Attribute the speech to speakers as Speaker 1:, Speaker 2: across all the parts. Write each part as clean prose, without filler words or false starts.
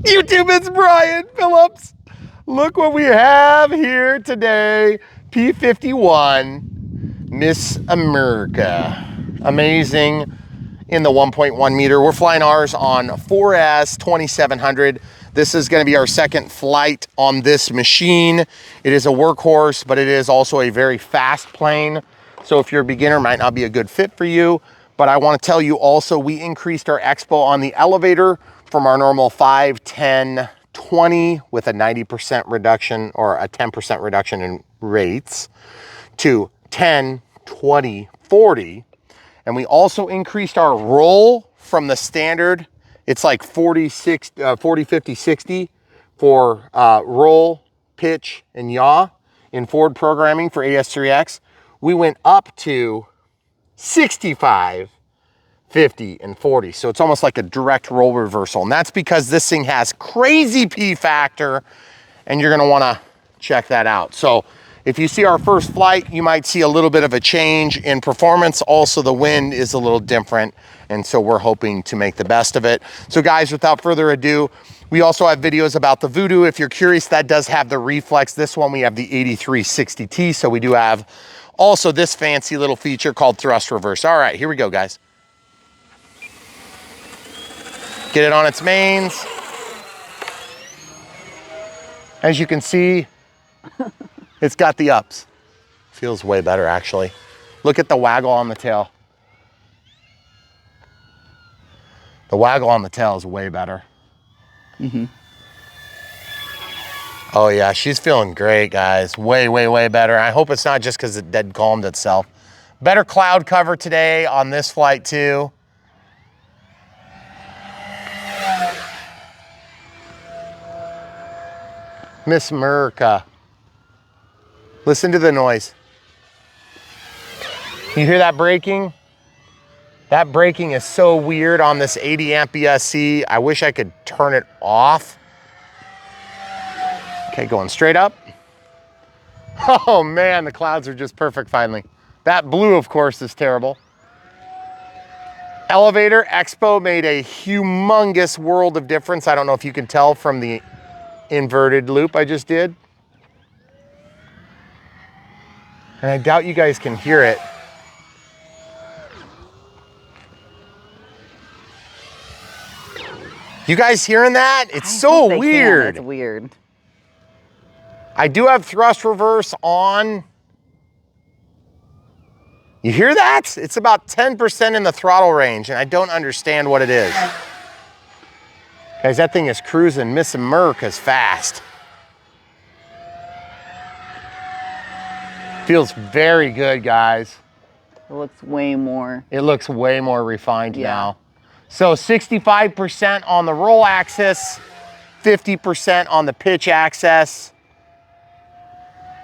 Speaker 1: YouTube, it's Brian Phillips. Look what we have here today. P-51, Miss America. Amazing in the 1.1 meter. We're flying ours on 4S 2700. This is gonna be our second flight on this machine. It is a workhorse, but it is also a very fast plane. So if you're a beginner, it might not be a good fit for you. But I wanna tell you also, we increased our expo on the elevator from our normal 5, 10, 20 with a 90% reduction or a 10% reduction in rates to 10, 20, 40. And we also increased our roll from the standard. It's like 40, 50, 60 for roll, pitch, and yaw in forward programming for AS3X. We went up to 65, 50, and 40. So it's almost like a direct roll reversal. And that's because this thing has crazy P factor, and you're gonna wanna check that out. So if you see our first flight, you might see a little bit of a change in performance. Also, the wind is a little different, and so we're hoping to make the best of it. So guys, without further ado, we also have videos about the Voodoo. If you're curious, that does have the reflex. This one, we have the 8360T, so we do have also this fancy little feature called thrust reverse. All right, here we go, guys. Get it on its mains. As you can see, it's got the ups. Feels way better, actually. Look at the waggle on the tail. The waggle on the tail is way better. Mm-hmm. Oh yeah, she's feeling great, guys. Way, way, way better. I hope it's not just because it dead calmed itself. Better cloud cover today on this flight too. Miss America. Listen to the noise. You hear that braking? That braking is so weird on this 80 amp ESC. I wish I could turn it off. Okay, going straight up. Oh man, the clouds are just perfect finally. That blue, of course, is terrible. Elevator Expo made a humongous world of difference. I don't know if you can tell from the inverted loop I just did. And I doubt you guys can hear it. You guys hearing that? It's so weird.
Speaker 2: It's weird.
Speaker 1: I do have thrust reverse on. You hear that? It's about 10% in the throttle range, and I don't understand what it is. Guys, that thing is cruising. Miss America's fast. Feels very good, guys.
Speaker 2: It looks way more.
Speaker 1: It looks way more refined now. So 65% on the roll axis, 50% on the pitch axis,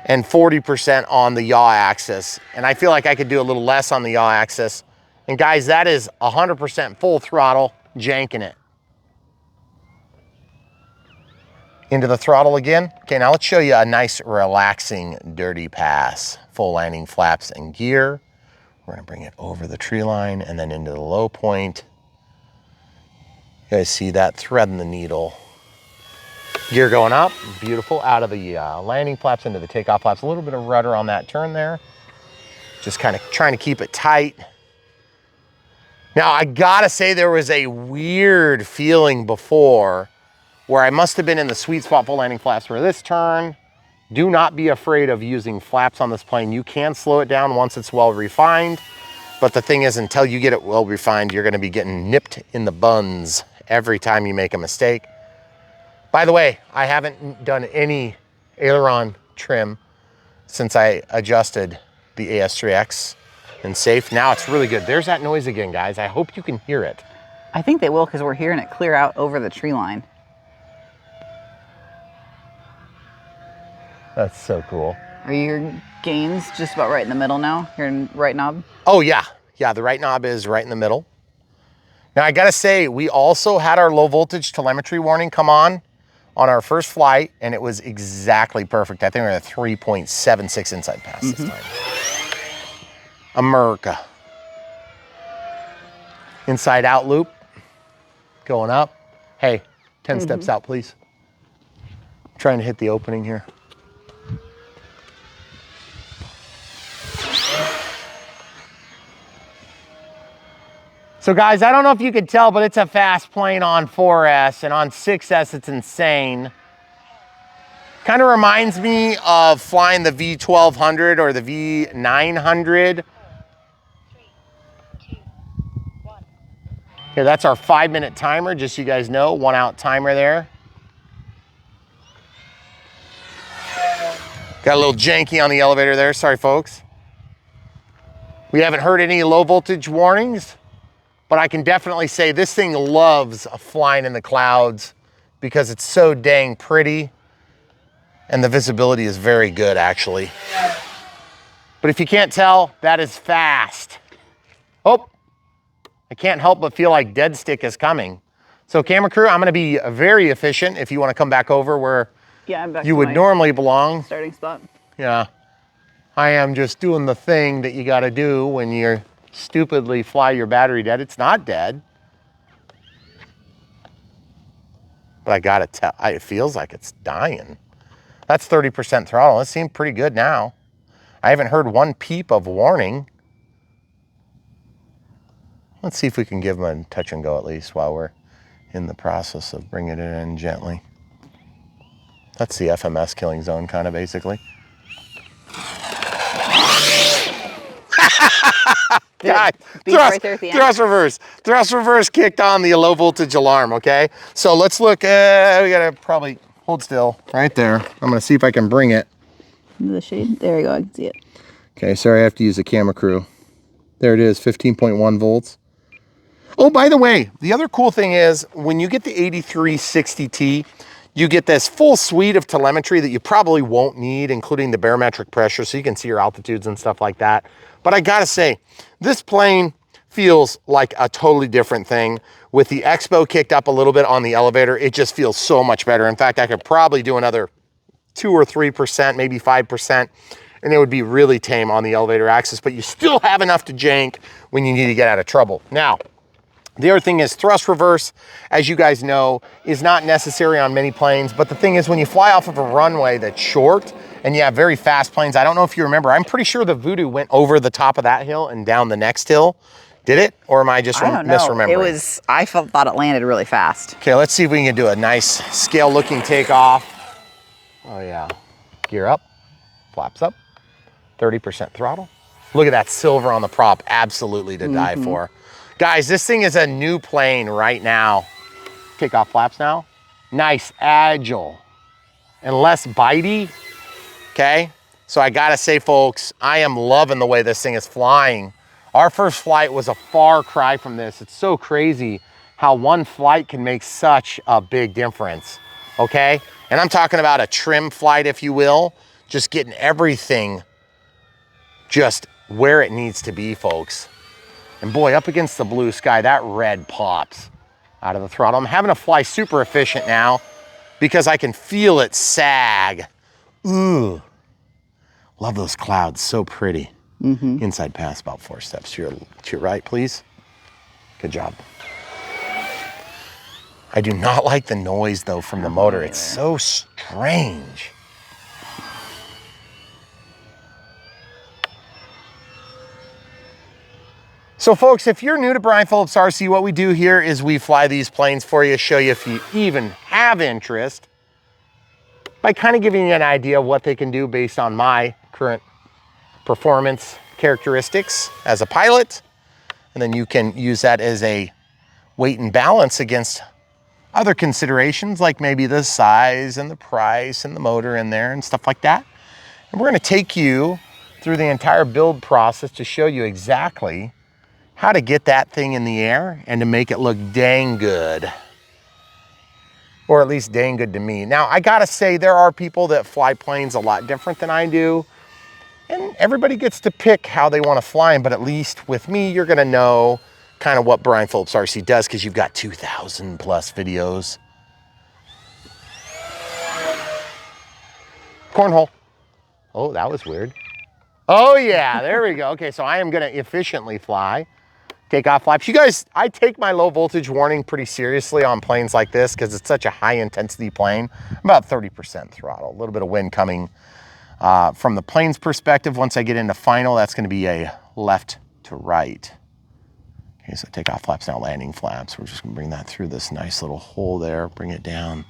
Speaker 1: and 40% on the yaw axis. And I feel like I could do a little less on the yaw axis. And guys, that is 100% full throttle, janking it. Into the throttle again. Okay, now let's show you a nice relaxing dirty pass. Full landing flaps and gear. We're gonna bring it over the tree line and then into the low point. You guys see that thread in the needle. Gear going up, beautiful, out of the landing flaps into the takeoff flaps. A little bit of rudder on that turn there. Just kind of trying to keep it tight. Now I gotta say there was a weird feeling before where I must have been in the sweet spot for landing flaps for this turn. Do not be afraid of using flaps on this plane. You can slow it down once it's well refined, but the thing is, until you get it well refined, you're gonna be getting nipped in the buns every time you make a mistake. By the way, I haven't done any aileron trim since I adjusted the AS3X and safe. Now it's really good. There's that noise again, guys. I hope you can hear it.
Speaker 2: I think they will because we're hearing it clear out over the tree line.
Speaker 1: That's so cool.
Speaker 2: Are your gains just about right in the middle now? Your right knob?
Speaker 1: Oh yeah. Yeah, the right knob is right in the middle. Now I gotta say, we also had our low voltage telemetry warning come on our first flight, and it was exactly perfect. I think we're at a 3.76 inside pass this time. America. Inside out loop, going up. Hey, 10 steps out, please. Trying to hit the opening here. So guys, I don't know if you could tell, but it's a fast plane on 4S, and on 6S it's insane. Kind of reminds me of flying the V1200 or the V900. Okay, that's our 5-minute timer, just so you guys know, 1 out timer there. Got a little janky on the elevator there, sorry folks. We haven't heard any low voltage warnings, but I can definitely say this thing loves flying in the clouds because it's so dang pretty and the visibility is very good actually. But if you can't tell, that is fast. Oh, I can't help but feel like dead stick is coming. So camera crew, I'm gonna be very efficient if you wanna come back over where
Speaker 2: I'm back
Speaker 1: you
Speaker 2: to
Speaker 1: would
Speaker 2: my
Speaker 1: normally belong.
Speaker 2: starting spot.
Speaker 1: Yeah, I am just doing the thing that you gotta do when you stupidly fly your battery dead. It's not dead. But I gotta tell, it feels like it's dying. That's 30% throttle. It seemed pretty good now. I haven't heard one peep of warning. Let's see if we can give them a touch and go at least while we're in the process of bringing it in gently. That's the FMS killing zone kind of basically. God,
Speaker 2: right there at the end.
Speaker 1: Thrust reverse kicked on the low voltage alarm, okay? So let's look, we gotta probably hold still right there. I'm gonna see if I can bring it.
Speaker 2: Into the shade, there you go, I can see it.
Speaker 1: Okay, sorry, I have to use the camera crew. There it is, 15.1 volts. Oh, by the way, the other cool thing is when you get the 8360T, you get this full suite of telemetry that you probably won't need, including the barometric pressure, so you can see your altitudes and stuff like that. But I gotta say, this plane feels like a totally different thing. With the expo kicked up a little bit on the elevator, it just feels so much better. In fact, I could probably do another 2 or 3%, maybe 5%, and it would be really tame on the elevator axis, but you still have enough to jank when you need to get out of trouble. Now, the other thing is thrust reverse, as you guys know, is not necessary on many planes, but the thing is when you fly off of a runway that's short and you have very fast planes, I don't know if you remember, I'm pretty sure the Voodoo went over the top of that hill and down the next hill. Did it? Or am I just misremembering?
Speaker 2: It was, I thought it landed really fast.
Speaker 1: Okay, let's see if we can do a nice scale looking takeoff. Oh yeah, gear up, flaps up, 30% throttle. Look at that silver on the prop, absolutely to die for. Guys, this thing is a new plane right now. Take off flaps now. Nice, agile, and less bitey, okay? So I gotta say, folks, I am loving the way this thing is flying. Our first flight was a far cry from this. It's so crazy how one flight can make such a big difference, okay? And I'm talking about a trim flight, if you will, just getting everything just where it needs to be, folks. And boy, up against the blue sky, that red pops out of the throttle. I'm having to fly super efficient now because I can feel it sag. Ooh, love those clouds, so pretty. Inside pass about 4 steps to your right, please. Good job. I do not like the noise though from the motor. It's so strange. So folks, if you're new to Brian Phillips RC, what we do here is we fly these planes for you, show you if you even have interest, by kind of giving you an idea of what they can do based on my current performance characteristics as a pilot. And then you can use that as a weight and balance against other considerations, like maybe the size and the price and the motor in there and stuff like that. And we're gonna take you through the entire build process to show you exactly how to get that thing in the air and to make it look dang good. Or at least dang good to me. Now, I gotta say, there are people that fly planes a lot different than I do, and everybody gets to pick how they wanna fly them, but at least with me, you're gonna know kind of what Brian Phillips RC does because you've got 2,000 plus videos. Cornhole. Oh, that was weird. Oh yeah, there we go. Okay, so I am gonna efficiently fly takeoff flaps. You guys, I take my low voltage warning pretty seriously on planes like this because it's such a high intensity plane. About 30% throttle, a little bit of wind coming from the plane's perspective. Once I get into final, that's going to be a left to right. Okay, so takeoff flaps, now landing flaps. We're just going to bring that through this nice little hole there, bring it down.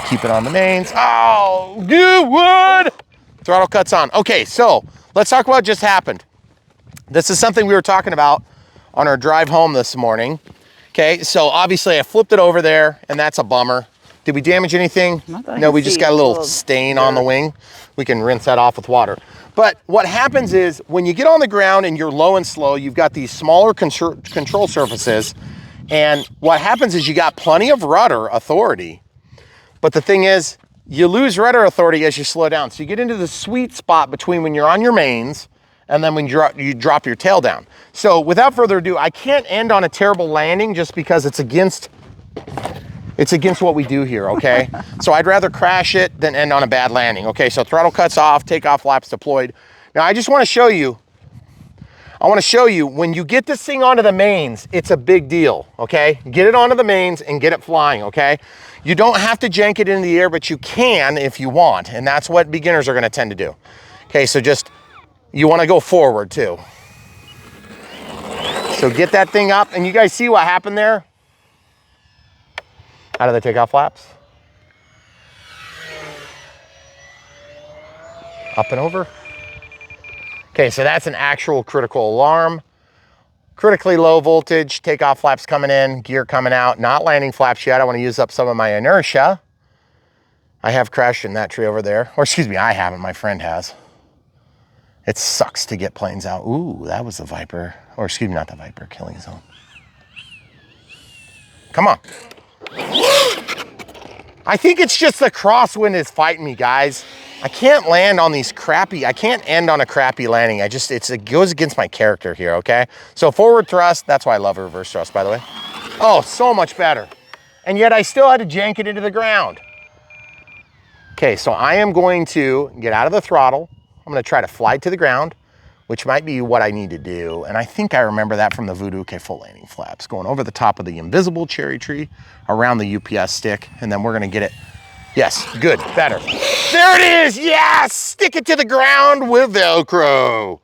Speaker 1: Keep it on the mains. Oh, good wood! Throttle cuts on. Okay, so let's talk about what just happened. This is something we were talking about on our drive home this morning. Okay, so obviously I flipped it over there, and that's a bummer. Did we damage anything? No, we just got a little stain on the wing. We can rinse that off with water. But what happens is when you get on the ground and you're low and slow, you've got these smaller control surfaces. And what happens is you got plenty of rudder authority. But the thing is, you lose rudder authority as you slow down. So you get into the sweet spot between when you're on your mains and then when you drop your tail down. So without further ado, I can't end on a terrible landing just because it's against what we do here, okay? So I'd rather crash it than end on a bad landing. Okay, so throttle cuts off, takeoff flaps deployed. Now I just want to show you, when you get this thing onto the mains, it's a big deal, okay? Get it onto the mains and get it flying, okay? You don't have to jank it in the air, but you can if you want, and that's what beginners are gonna tend to do. Okay, so just, you wanna go forward too. So get that thing up, and you guys see what happened there? Out of the takeoff flaps. Up and over. Okay, so that's an actual critical alarm. Critically low voltage, takeoff flaps coming in, gear coming out, not landing flaps yet. I want to use up some of my inertia. I have crashed in that tree over there. Or excuse me, I haven't, my friend has. It sucks to get planes out. Ooh, that was the Viper. Or excuse me, not the Viper, killing zone. Come on. I think it's just the crosswind is fighting me, guys. I can't land on these crappy, I can't end on a crappy landing. It goes against my character here, okay? So forward thrust, that's why I love reverse thrust, by the way. Oh, so much better. And yet I still had to jank it into the ground. Okay, so I am going to get out of the throttle. I'm gonna try to fly to the ground, which might be what I need to do. And I think I remember that from the Voodoo. Okay, full landing flaps, going over the top of the invisible cherry tree, around the UPS stick, and then we're gonna get it. Yes, good, better. There it is, yes! Stick it to the ground with Velcro.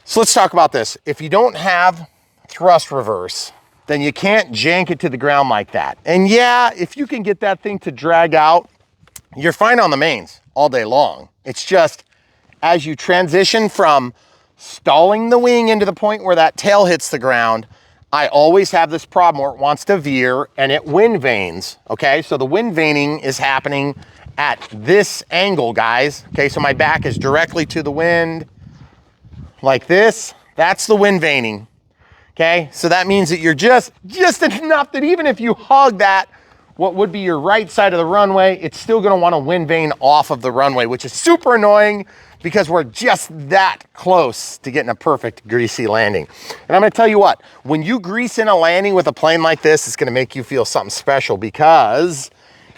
Speaker 1: So let's talk about this. If you don't have thrust reverse, then you can't jank it to the ground like that. And yeah, if you can get that thing to drag out, you're fine on the mains all day long. It's just, as you transition from stalling the wing into the point where that tail hits the ground, I always have this problem where it wants to veer and it wind vanes, okay? So the wind vaning is happening at this angle, guys. Okay, so my back is directly to the wind, like this. That's the wind vaning, okay? So that means that you're just enough that even if you hug that, what would be your right side of the runway, it's still gonna wanna wind vane off of the runway, which is super annoying because we're just that close to getting a perfect greasy landing. And I'm gonna tell you what, when you grease in a landing with a plane like this, it's gonna make you feel something special because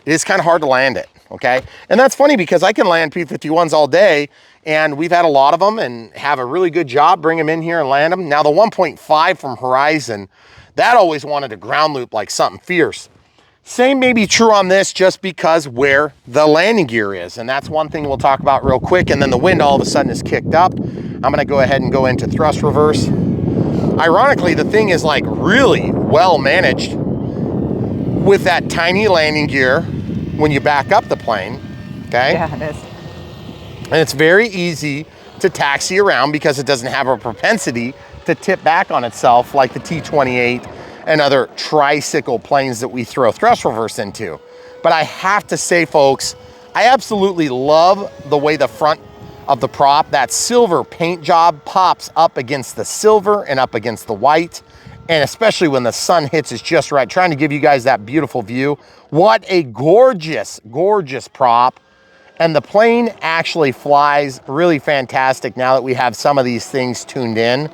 Speaker 1: it is kind of hard to land it, okay? And that's funny because I can land P-51s all day, and we've had a lot of them and have a really good job, bring them in here and land them. Now the 1.5 from Horizon, that always wanted to ground loop like something fierce. Same may be true on this just because where the landing gear is. And that's one thing we'll talk about real quick. And then the wind all of a sudden is kicked up. I'm gonna go ahead and go into thrust reverse. Ironically, the thing is like really well managed with that tiny landing gear when you back up the plane, okay?
Speaker 2: Yeah, it is.
Speaker 1: And it's very easy to taxi around because it doesn't have a propensity to tip back on itself like the T-28 and other tricycle planes that we throw thrust reverse into. But I have to say, folks, I absolutely love the way the front of the prop, that silver paint job pops up against the silver and up against the white. And especially when the sun hits, it's just right. Trying to give you guys that beautiful view. What a gorgeous, gorgeous prop. And the plane actually flies really fantastic now that we have some of these things tuned in.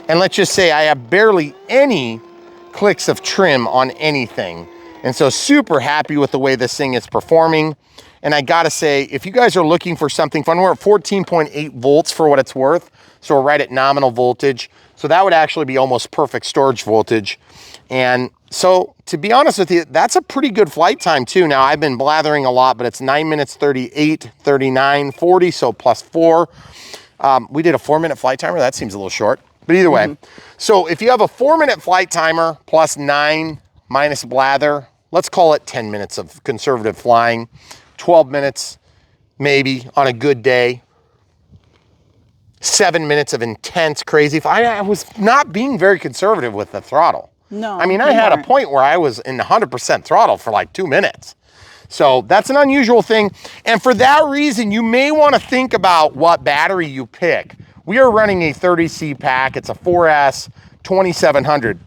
Speaker 1: And let's just say I have barely any clicks of trim on anything. And so super happy with the way this thing is performing. And I gotta say, if you guys are looking for something fun, we're at 14.8 volts for what it's worth. So we're right at nominal voltage. So that would actually be almost perfect storage voltage. And so to be honest with you, that's a pretty good flight time too. Now I've been blathering a lot, but it's 9 minutes, 38, 39, 40, so plus 4. We did a 4-minute flight timer. That seems a little short, but either way. So if you have a 4-minute flight timer plus 9 minus blather, let's call it 10 minutes of conservative flying, 12 minutes maybe on a good day, 7 minutes of intense crazy. I was not being very conservative with the throttle.
Speaker 2: No,
Speaker 1: I mean, I had a point where I was in 100% throttle for like 2 minutes. So that's an unusual thing. And for that reason, you may want to think about what battery you pick. We are running a 30C pack. It's a 4S 2700.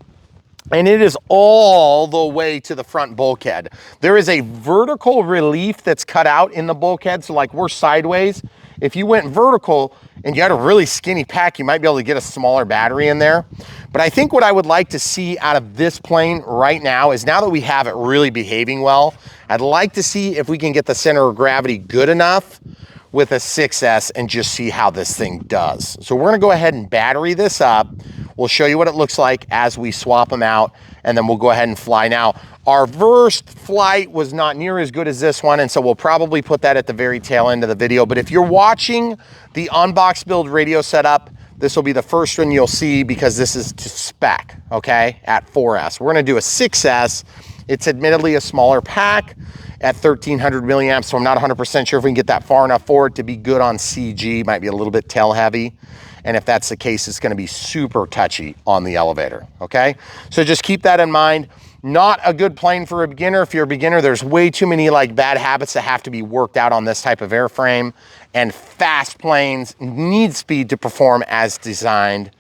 Speaker 1: And it is all the way to the front bulkhead. There is a vertical relief that's cut out in the bulkhead. So like we're sideways. If you went vertical and you had a really skinny pack, you might be able to get a smaller battery in there. But I think what I would like to see out of this plane right now is, now that we have it really behaving well, I'd like to see if we can get the center of gravity good enough with a 6S and just see how this thing does. So we're gonna go ahead and battery this up. We'll show you what it looks like as we swap them out, and then we'll go ahead and fly. Now, our first flight was not near as good as this one, and so we'll probably put that at the very tail end of the video. But if you're watching the unbox build radio setup, this will be the first one you'll see, because this is to spec, okay, at 4S. We're gonna do a 6S. It's admittedly a smaller pack at 1300 milliamps, so I'm not 100% sure if we can get that far enough forward to be good on CG. Might be a little bit tail heavy. And if that's the case, it's gonna be super touchy on the elevator, okay? So just keep that in mind. Not a good plane for a beginner. If you're a beginner, there's way too many like bad habits that have to be worked out on this type of airframe. And fast planes need speed to perform as designed.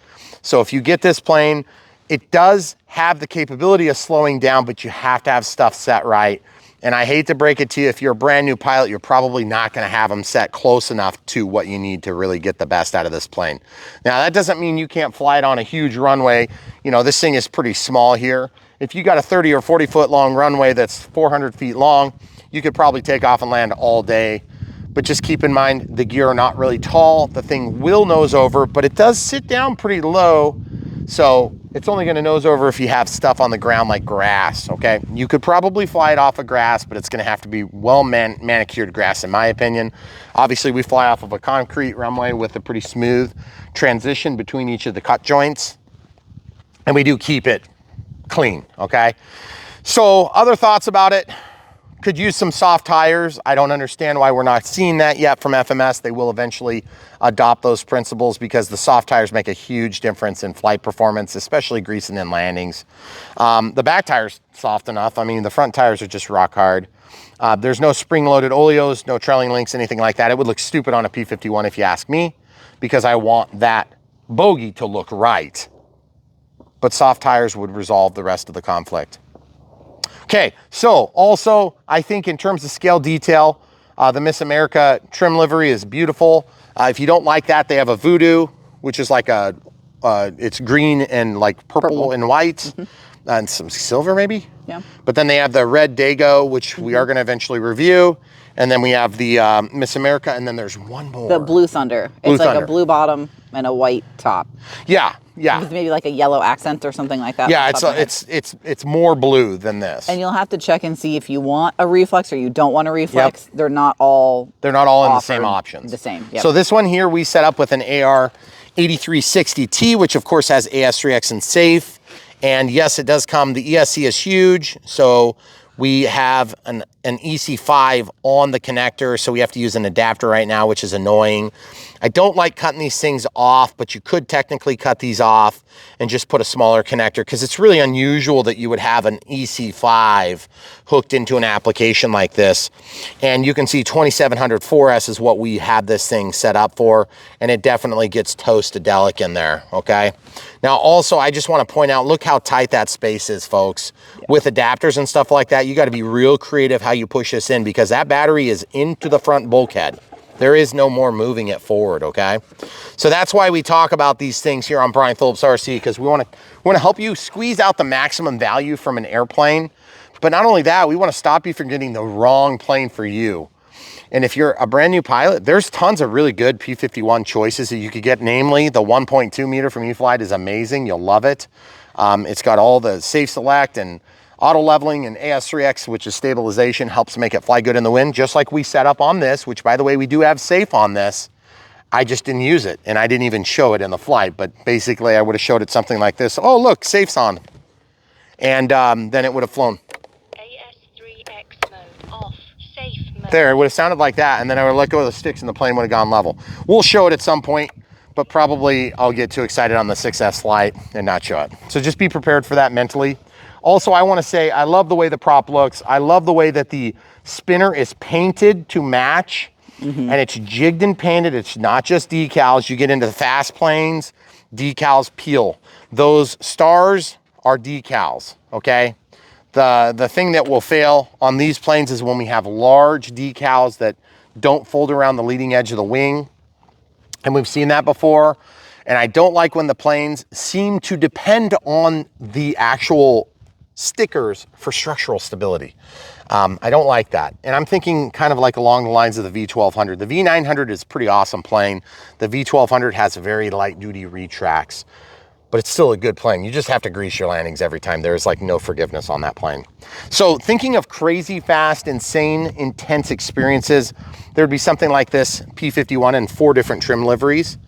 Speaker 1: So if you get this plane, it does have the capability of slowing down, but you have to have stuff set right. And I hate to break it to you, if you're a brand new pilot, you're probably not gonna have them set close enough to what you need to really get the best out of this plane. Now, that doesn't mean you can't fly it on a huge runway. You know, this thing is pretty small here. If you got a 30 or 40 foot long runway that's 400 feet long, you could probably take off and land all day. But just keep in mind, the gear are not really tall. The thing will nose over, but it does sit down pretty low. So it's only gonna nose over if you have stuff on the ground like grass, okay? You could probably fly it off of grass, but it's gonna have to be well manicured grass, in my opinion. Obviously, we fly off of a concrete runway with a pretty smooth transition between each of the cut joints. And we do keep it clean, okay? So other thoughts about it: could use some soft tires. I don't understand why we're not seeing that yet from FMS. They will eventually adopt those principles, because the soft tires make a huge difference in flight performance, especially greasing in landings. The back tire's soft enough. I mean, the front tires are just rock hard. There's no spring-loaded oleos, no trailing links, anything like that. It would look stupid on a P-51 if you ask me, because I want that bogey to look right. But soft tires would resolve the rest of the conflict. Okay, so also, I think in terms of scale detail, the Miss America trim livery is beautiful. If you don't like that, they have a Voodoo, which is like a, it's green and like purple and white, and some silver maybe?
Speaker 2: Yeah.
Speaker 1: But then they have the red Dago, which we are gonna eventually review. And then we have the Miss America, and then there's one more.
Speaker 2: The Blue Thunder.
Speaker 1: Blue
Speaker 2: It's like
Speaker 1: Thunder.
Speaker 2: a blue bottom and a white top.
Speaker 1: Yeah, yeah.
Speaker 2: With maybe like a yellow accent or something like that.
Speaker 1: Yeah, it's more blue than this.
Speaker 2: And you'll have to check and see if you want a reflex or you don't want a reflex.
Speaker 1: Yep.
Speaker 2: They're not all
Speaker 1: in the same options.
Speaker 2: The same. Yep.
Speaker 1: So this one here we set up with an AR 8360T, which of course has AS3X and safe. And yes, it does come, the ESC is huge. So we have an EC5 on the connector, so we have to use an adapter right now, which is annoying. I don't like cutting these things off, but you could technically cut these off and just put a smaller connector, because it's really unusual that you would have an EC5 hooked into an application like this. And you can see 2700 4S is what we have this thing set up for, and it definitely gets toast-adelic in there, okay? Now also, I just want to point out, look how tight that space is, folks. Yeah. With adapters and stuff like that, you got to be real creative how you push this in, because that battery is into the front bulkhead. There is no more moving it forward, okay? So that's why we talk about these things here on Brian Phillips RC, because we want to help you squeeze out the maximum value from an airplane. But not only that, we want to stop you from getting the wrong plane for you. And if you're a brand new pilot, there's tons of really good P-51 choices that you could get. Namely, the 1.2 meter from E-flite is amazing. You'll love it. It's got all the safe select and auto leveling, and AS3X, which is stabilization, helps make it fly good in the wind, just like we set up on this, which by the way, we do have safe on this. I just didn't use it, and I didn't even show it in the flight, but basically I would have showed it something like this. Oh, look, safe's on. And then it would have flown.
Speaker 3: AS3X mode off, safe mode.
Speaker 1: There, it would have sounded like that, and then I would have let go of the sticks and the plane would have gone level. We'll show it at some point, but probably I'll get too excited on the 6S flight and not show it. So just be prepared for that mentally. Also, I want to say, I love the way the prop looks. I love the way that the spinner is painted to match, and it's jigged and painted. It's not just decals. You get into the fast planes, decals peel. Those stars are decals, okay? The thing that will fail on these planes is when we have large decals that don't fold around the leading edge of the wing. And we've seen that before. And I don't like when the planes seem to depend on the actual stickers for structural stability. I don't like that. And I'm thinking kind of like along the lines of the V1200. The V900 is a pretty awesome plane. The V1200 has very light duty retracts, but it's still a good plane. You just have to grease your landings every time. There's like no forgiveness on that plane. So thinking of crazy, fast, insane, intense experiences, there'd be something like this P-51 in 4 different trim liveries.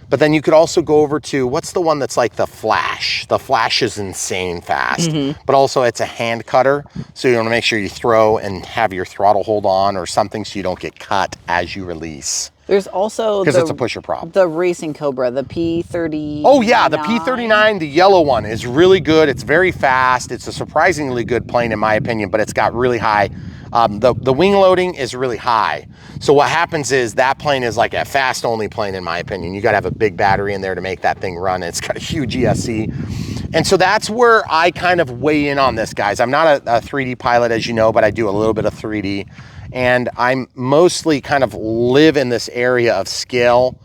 Speaker 1: But then you could also go over to, what's the one that's like the Flash? The Flash is insane fast, but also it's a hand cutter. So you want to make sure you throw and have your throttle hold on or something so you don't get cut as you release.
Speaker 2: There's also
Speaker 1: because it's a pusher prop.
Speaker 2: The Racing Cobra, the P-30.
Speaker 1: Oh yeah, the P-39, the yellow one is really good. It's very fast. It's a surprisingly good plane in my opinion, but it's got really high. The wing loading is really high. So what happens is that plane is like a fast only plane in my opinion. You gotta have a big battery in there to make that thing run. It's got a huge ESC. And so that's where I kind of weigh in on this, guys. I'm not a 3D pilot, as you know, but I do a little bit of 3D. And I'm mostly kind of live in this area of scale,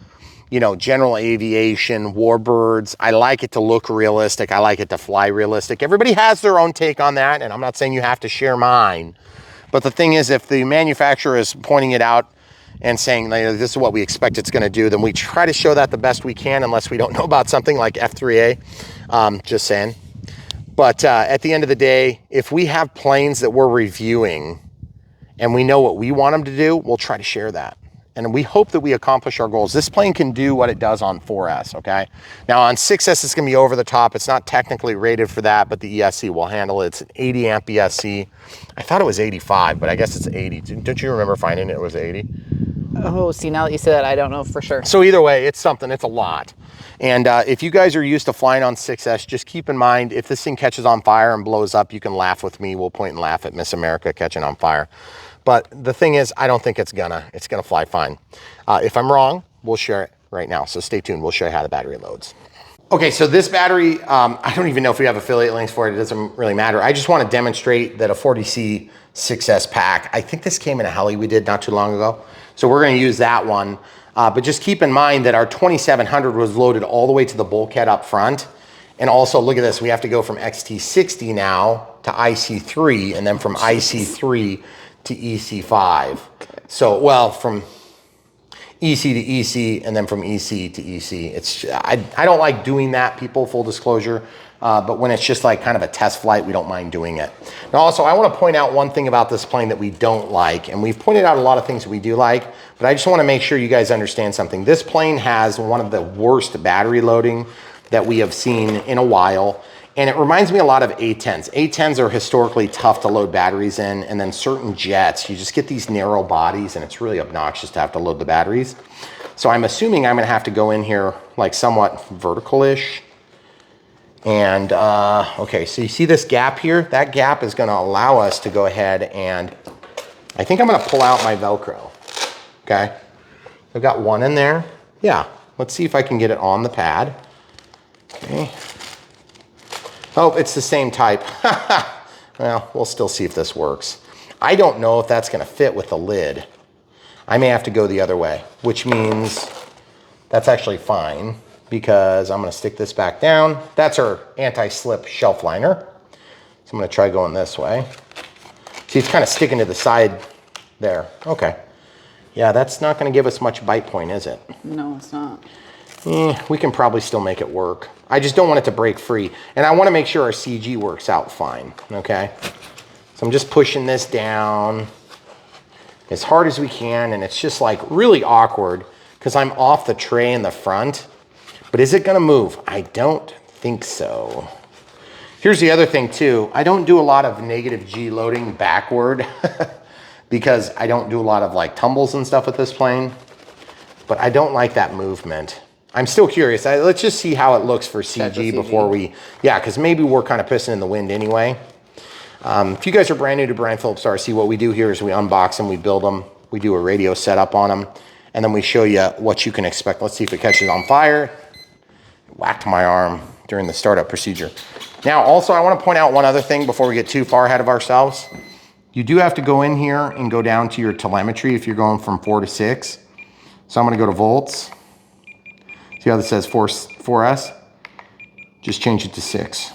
Speaker 1: you know, general aviation, warbirds. I like it to look realistic. I like it to fly realistic. Everybody has their own take on that, and I'm not saying you have to share mine. But the thing is, if the manufacturer is pointing it out and saying, like, this is what we expect it's going to do, then we try to show that the best we can, unless we don't know about something like F3A, just saying. But at the end of the day, if we have planes that we're reviewing and we know what we want them to do, we'll try to share that. And we hope that we accomplish our goals. This plane can do what it does on 4S, okay? Now on 6S, it's gonna be over the top. It's not technically rated for that, but the ESC will handle it. It's an 80 amp ESC. I thought it was 85, but I guess it's 80. Don't you remember finding it was 80?
Speaker 2: Oh, see, now that you say that, I don't know for sure.
Speaker 1: So either way, it's something, it's a lot. And if you guys are used to flying on 6S, just keep in mind, if this thing catches on fire and blows up, you can laugh with me. We'll point and laugh at Miss America catching on fire. But the thing is, I don't think it's gonna fly fine. If I'm wrong, we'll share it right now. So stay tuned, we'll show you how the battery loads. Okay, so this battery, I don't even know if we have affiliate links for it. It doesn't really matter. I just wanna demonstrate that a 40C 6S pack, I think this came in a heli we did not too long ago. So we're gonna use that one. But just keep in mind that our 2700 was loaded all the way to the bulkhead up front. And also look at this, we have to go from XT60 now to IC3, and then from IC3 to EC5. So, well, from EC to EC, and then from EC to EC. I don't like doing that, people, full disclosure. But when it's just like kind of a test flight, we don't mind doing it. Now also, I want to point out one thing about this plane that we don't like, and we've pointed out a lot of things that we do like, but I just want to make sure you guys understand something. This plane has one of the worst battery loading that we have seen in a while, and it reminds me a lot of A-10s. A-10s are historically tough to load batteries in, and then certain jets, you just get these narrow bodies, and it's really obnoxious to have to load the batteries. So I'm assuming I'm going to have to go in here like somewhat vertical-ish. And, okay, so you see this gap here? That gap is gonna allow us to go ahead and, I think I'm gonna pull out my Velcro, okay? I've got one in there. Yeah, let's see if I can get it on the pad. Okay. Oh, it's the same type. Well, we'll still see if this works. I don't know if that's gonna fit with the lid. I may have to go the other way, which means that's actually fine, because I'm gonna stick this back down. That's our anti-slip shelf liner. So I'm gonna try going this way. See, it's kind of sticking to the side there. Okay. Yeah, that's not going to give us much bite point, is it?
Speaker 2: No, it's not.
Speaker 1: We can probably still make it work. I just don't want it to break free. And I want to make sure our CG works out fine, okay? So I'm just pushing this down as hard as we can, and it's just like really awkward because I'm off the tray in the front. But is it going to move? I don't think so. Here's the other thing too. I don't do a lot of negative G loading backward because I don't do a lot of like tumbles and stuff with this plane. But I don't like that movement. I'm still curious. Let's just see how it looks for CG before we, yeah, because maybe we're kind of pissing in the wind anyway. If you guys are brand new to Brian Phillips RC, what we do here is we unbox them, we build them, we do a radio setup on them, and then we show you what you can expect. Let's see if it catches on fire. Whacked my arm during the startup procedure. Now, also, I want to point out one other thing before we get too far ahead of ourselves. You do have to go in here and go down to your telemetry if you're going from 4 to 6. So I'm going to go to volts. See how this says 4S? Just change it to 6.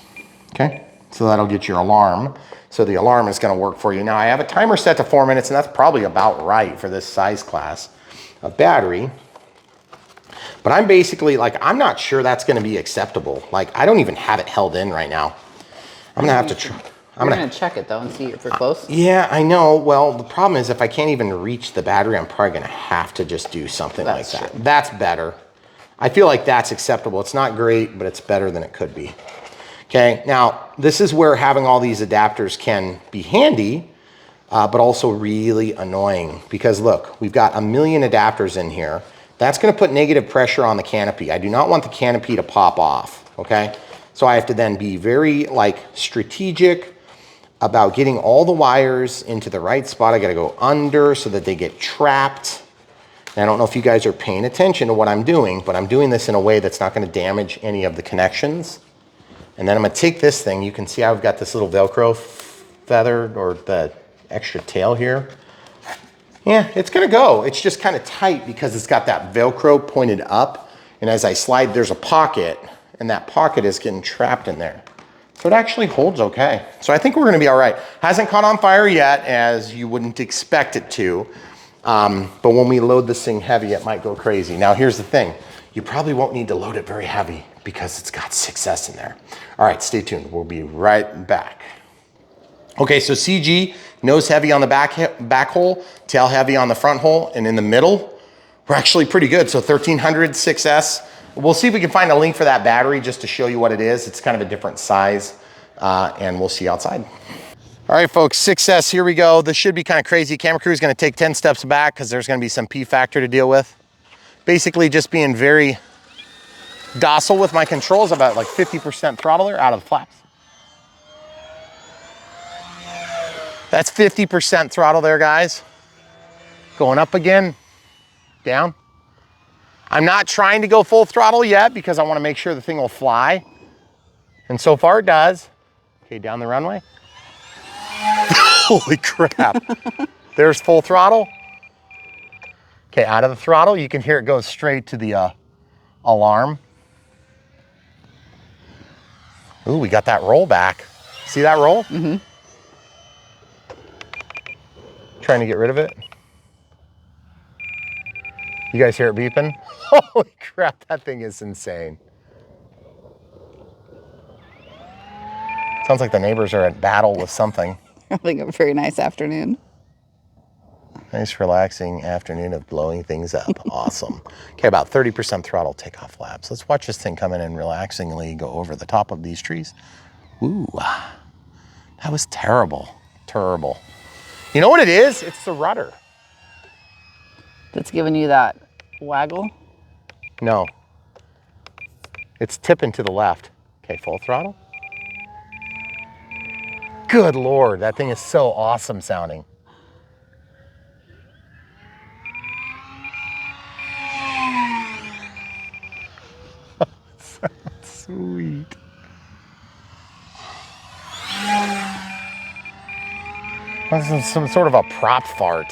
Speaker 1: Okay? So that'll get your alarm. So the alarm is going to work for you. Now, I have a timer set to 4 minutes, and that's probably about right for this size class of battery. But I'm basically like, I'm not sure that's going to be acceptable. Like, I don't even have it held in right now. I'm going to have to try.
Speaker 2: I'm going to check it though and see if we're close.
Speaker 1: Yeah, I know. Well, the problem is if I can't even reach the battery, I'm probably going to have to just do something like that. True. That's better. I feel like that's acceptable. It's not great, but it's better than it could be. Okay, now this is where having all these adapters can be handy, but also really annoying because look, we've got a million adapters in here. That's going to put negative pressure on the canopy. I do not want the canopy to pop off, okay? So I have to then be very like strategic about getting all the wires into the right spot. I got to go under so that they get trapped. And I don't know if you guys are paying attention to what I'm doing, but I'm doing this in a way that's not going to damage any of the connections. And then I'm going to take this thing. You can see I've got this little Velcro feather or the extra tail here. Yeah, it's going to go. It's just kind of tight because it's got that Velcro pointed up. And as I slide, there's a pocket, and that pocket is getting trapped in there. So it actually holds okay. So I think we're going to be all right. Hasn't caught on fire yet, as you wouldn't expect it to. But when we load this thing heavy, it might go crazy. Now, here's the thing. You probably won't need to load it very heavy because it's got 6S in there. All right, stay tuned. We'll be right back. Okay, so CG, nose heavy on the back hole, tail heavy on the front hole, and in the middle, we're actually pretty good. So 1300 6S. We'll see if we can find a link for that battery just to show you what it is. It's kind of a different size, and we'll see you outside. All right, folks, 6S, here we go. This should be kind of crazy. Camera crew is going to take 10 steps back because there's going to be some P factor to deal with. Basically just being very docile with my controls, about like 50% throttle there out of the flaps. That's 50% throttle there, guys. Going up again, down. I'm not trying to go full throttle yet because I want to make sure the thing will fly. And so far it does. Okay, down the runway. Holy crap. There's full throttle. Okay, out of the throttle, you can hear it goes straight to the alarm. Ooh, we got that roll back. See that roll? Mm-hmm. Trying to get rid of it. You guys hear it beeping? Holy crap, that thing is insane. Sounds like the neighbors are at battle with something.
Speaker 2: Having a very nice afternoon.
Speaker 1: Nice relaxing afternoon of blowing things up. Awesome. Okay, about 30% throttle takeoff flaps. Let's watch this thing come in and relaxingly go over the top of these trees. Ooh, that was terrible. Terrible. You know what it is? It's the rudder.
Speaker 2: That's giving you that waggle?
Speaker 1: No. It's tipping to the left. Okay, full throttle. Good Lord, that thing is so awesome sounding. Sweet. This is some sort of a prop fart.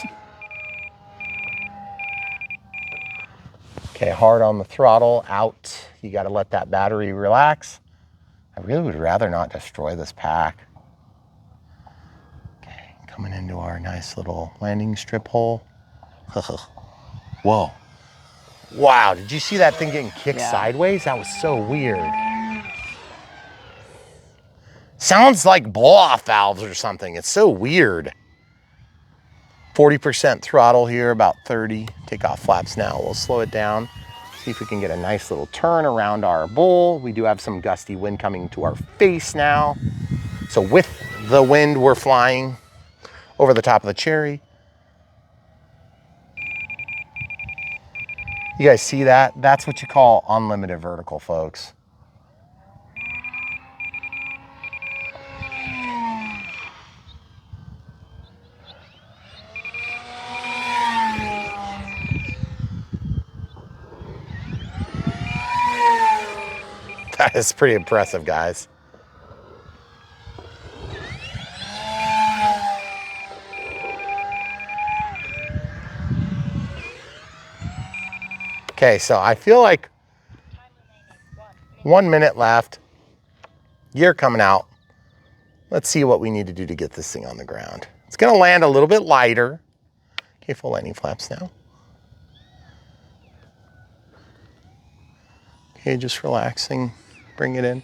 Speaker 1: Okay, hard on the throttle, out. You gotta let that battery relax. I really would rather not destroy this pack. Okay, coming into our nice little landing strip hole. Whoa. Wow, did you see that thing getting kicked
Speaker 2: Yeah.
Speaker 1: sideways? That was so weird. Sounds like blow-off valves or something. It's so weird. 40% throttle here, about 30. Take off flaps now. We'll slow it down. See if we can get a nice little turn around our bowl. We do have some gusty wind coming to our face now. So with the wind, we're flying over the top of the Cherry. You guys see that? That's what you call unlimited vertical, folks. That is pretty impressive, guys. Okay, so I feel like 1 minute left. Gear coming out. Let's see what we need to do to get this thing on the ground. It's gonna land a little bit lighter. Okay, full landing flaps now. Okay, just relaxing. Bring it in.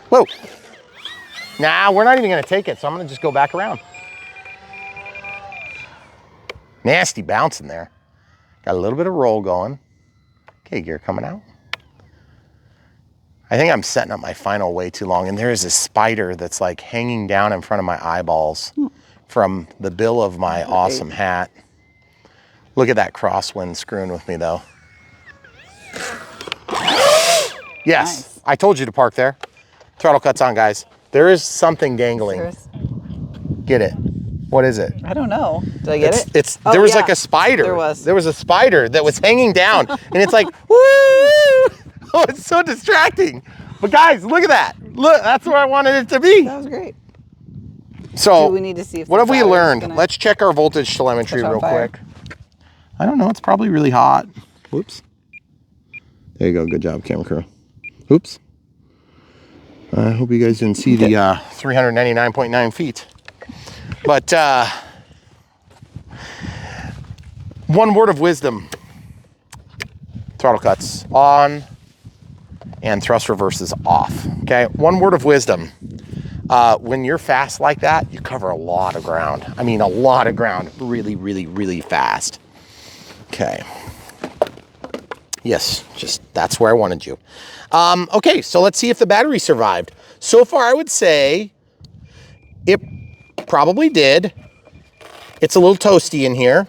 Speaker 1: Whoa. Nah, we're not even gonna take it, so I'm gonna just go back around. Nasty bouncing there. Got a little bit of roll going. Okay, gear coming out. I think I'm setting up my final way too long, and there is a spider that's like hanging down in front of my eyeballs from the bill of my awesome hat. Look at that crosswind screwing with me though. Yes, nice. I told you to park there. Throttle cuts on, guys. There is something dangling.
Speaker 2: Serious?
Speaker 1: Get it. What is it?
Speaker 2: I don't know. Did I get it?
Speaker 1: There was like a spider.
Speaker 2: There was.
Speaker 1: There was a spider that was hanging down, and it's like, woo! Oh, it's so distracting. But guys, look at that. Look, that's where I wanted it to be.
Speaker 2: That was great.
Speaker 1: So,
Speaker 2: do we need to see if
Speaker 1: what have we learned? Let's check our voltage telemetry real quick. I don't know. It's probably really hot. Whoops. There you go. Good job, camera crew. Oops. I hope you guys didn't see the 399.9 feet. But one word of wisdom. Throttle cuts on and thrust reverses off. Okay, one word of wisdom. When you're fast like that, you cover a lot of ground. I mean, a lot of ground really, really, really fast. Okay. Yes, just that's where I wanted you. Okay, so let's see if the battery survived. So far, I would say it probably did. It's a little toasty in here.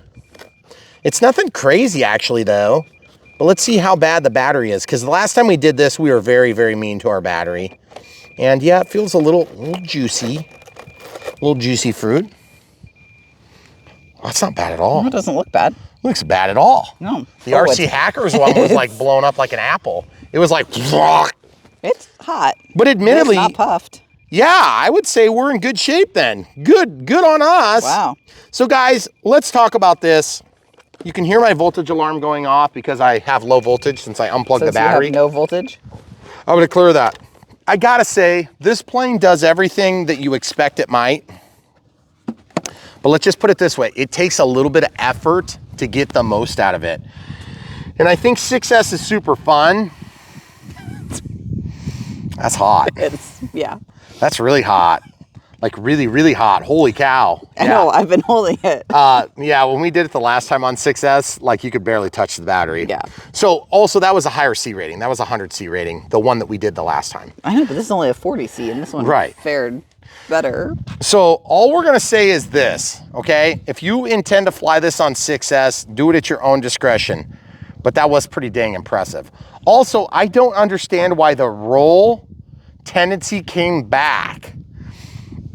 Speaker 1: It's nothing crazy actually though. But let's see how bad the battery is, because the last time we did this, we were very, very mean to our battery. And yeah, it feels a little juicy. A little juicy fruit. Oh, that's not bad at all.
Speaker 2: No, it doesn't look bad.
Speaker 1: Looks bad at all.
Speaker 2: No.
Speaker 1: The RC Hackers one was like blown up like an apple. It was like,
Speaker 2: it's hot.
Speaker 1: But admittedly,
Speaker 2: it's not puffed.
Speaker 1: Yeah, I would say we're in good shape then. Good on us.
Speaker 2: Wow. So
Speaker 1: guys, let's talk about this. You can hear my voltage alarm going off because I have low voltage since I unplugged the battery.
Speaker 2: You have no voltage?
Speaker 1: I'm gonna clear that. I gotta say, this plane does everything that you expect it might. But let's just put it this way. It takes a little bit of effort to get the most out of it. And I think 6S is super fun. That's hot.
Speaker 2: Yeah.
Speaker 1: That's really hot. Like really, really hot. Holy cow.
Speaker 2: I know, I've been holding it.
Speaker 1: Yeah, when we did it the last time on 6S, like you could barely touch the battery.
Speaker 2: Yeah.
Speaker 1: So also that was a higher C rating. That was a 100 C rating, the one that we did the last time.
Speaker 2: I know, but this is only a 40 C and this one fared better.
Speaker 1: So all we're gonna say is this, okay? If you intend to fly this on 6S, do it at your own discretion. But that was pretty dang impressive. Also, I don't understand why the roll tendency came back.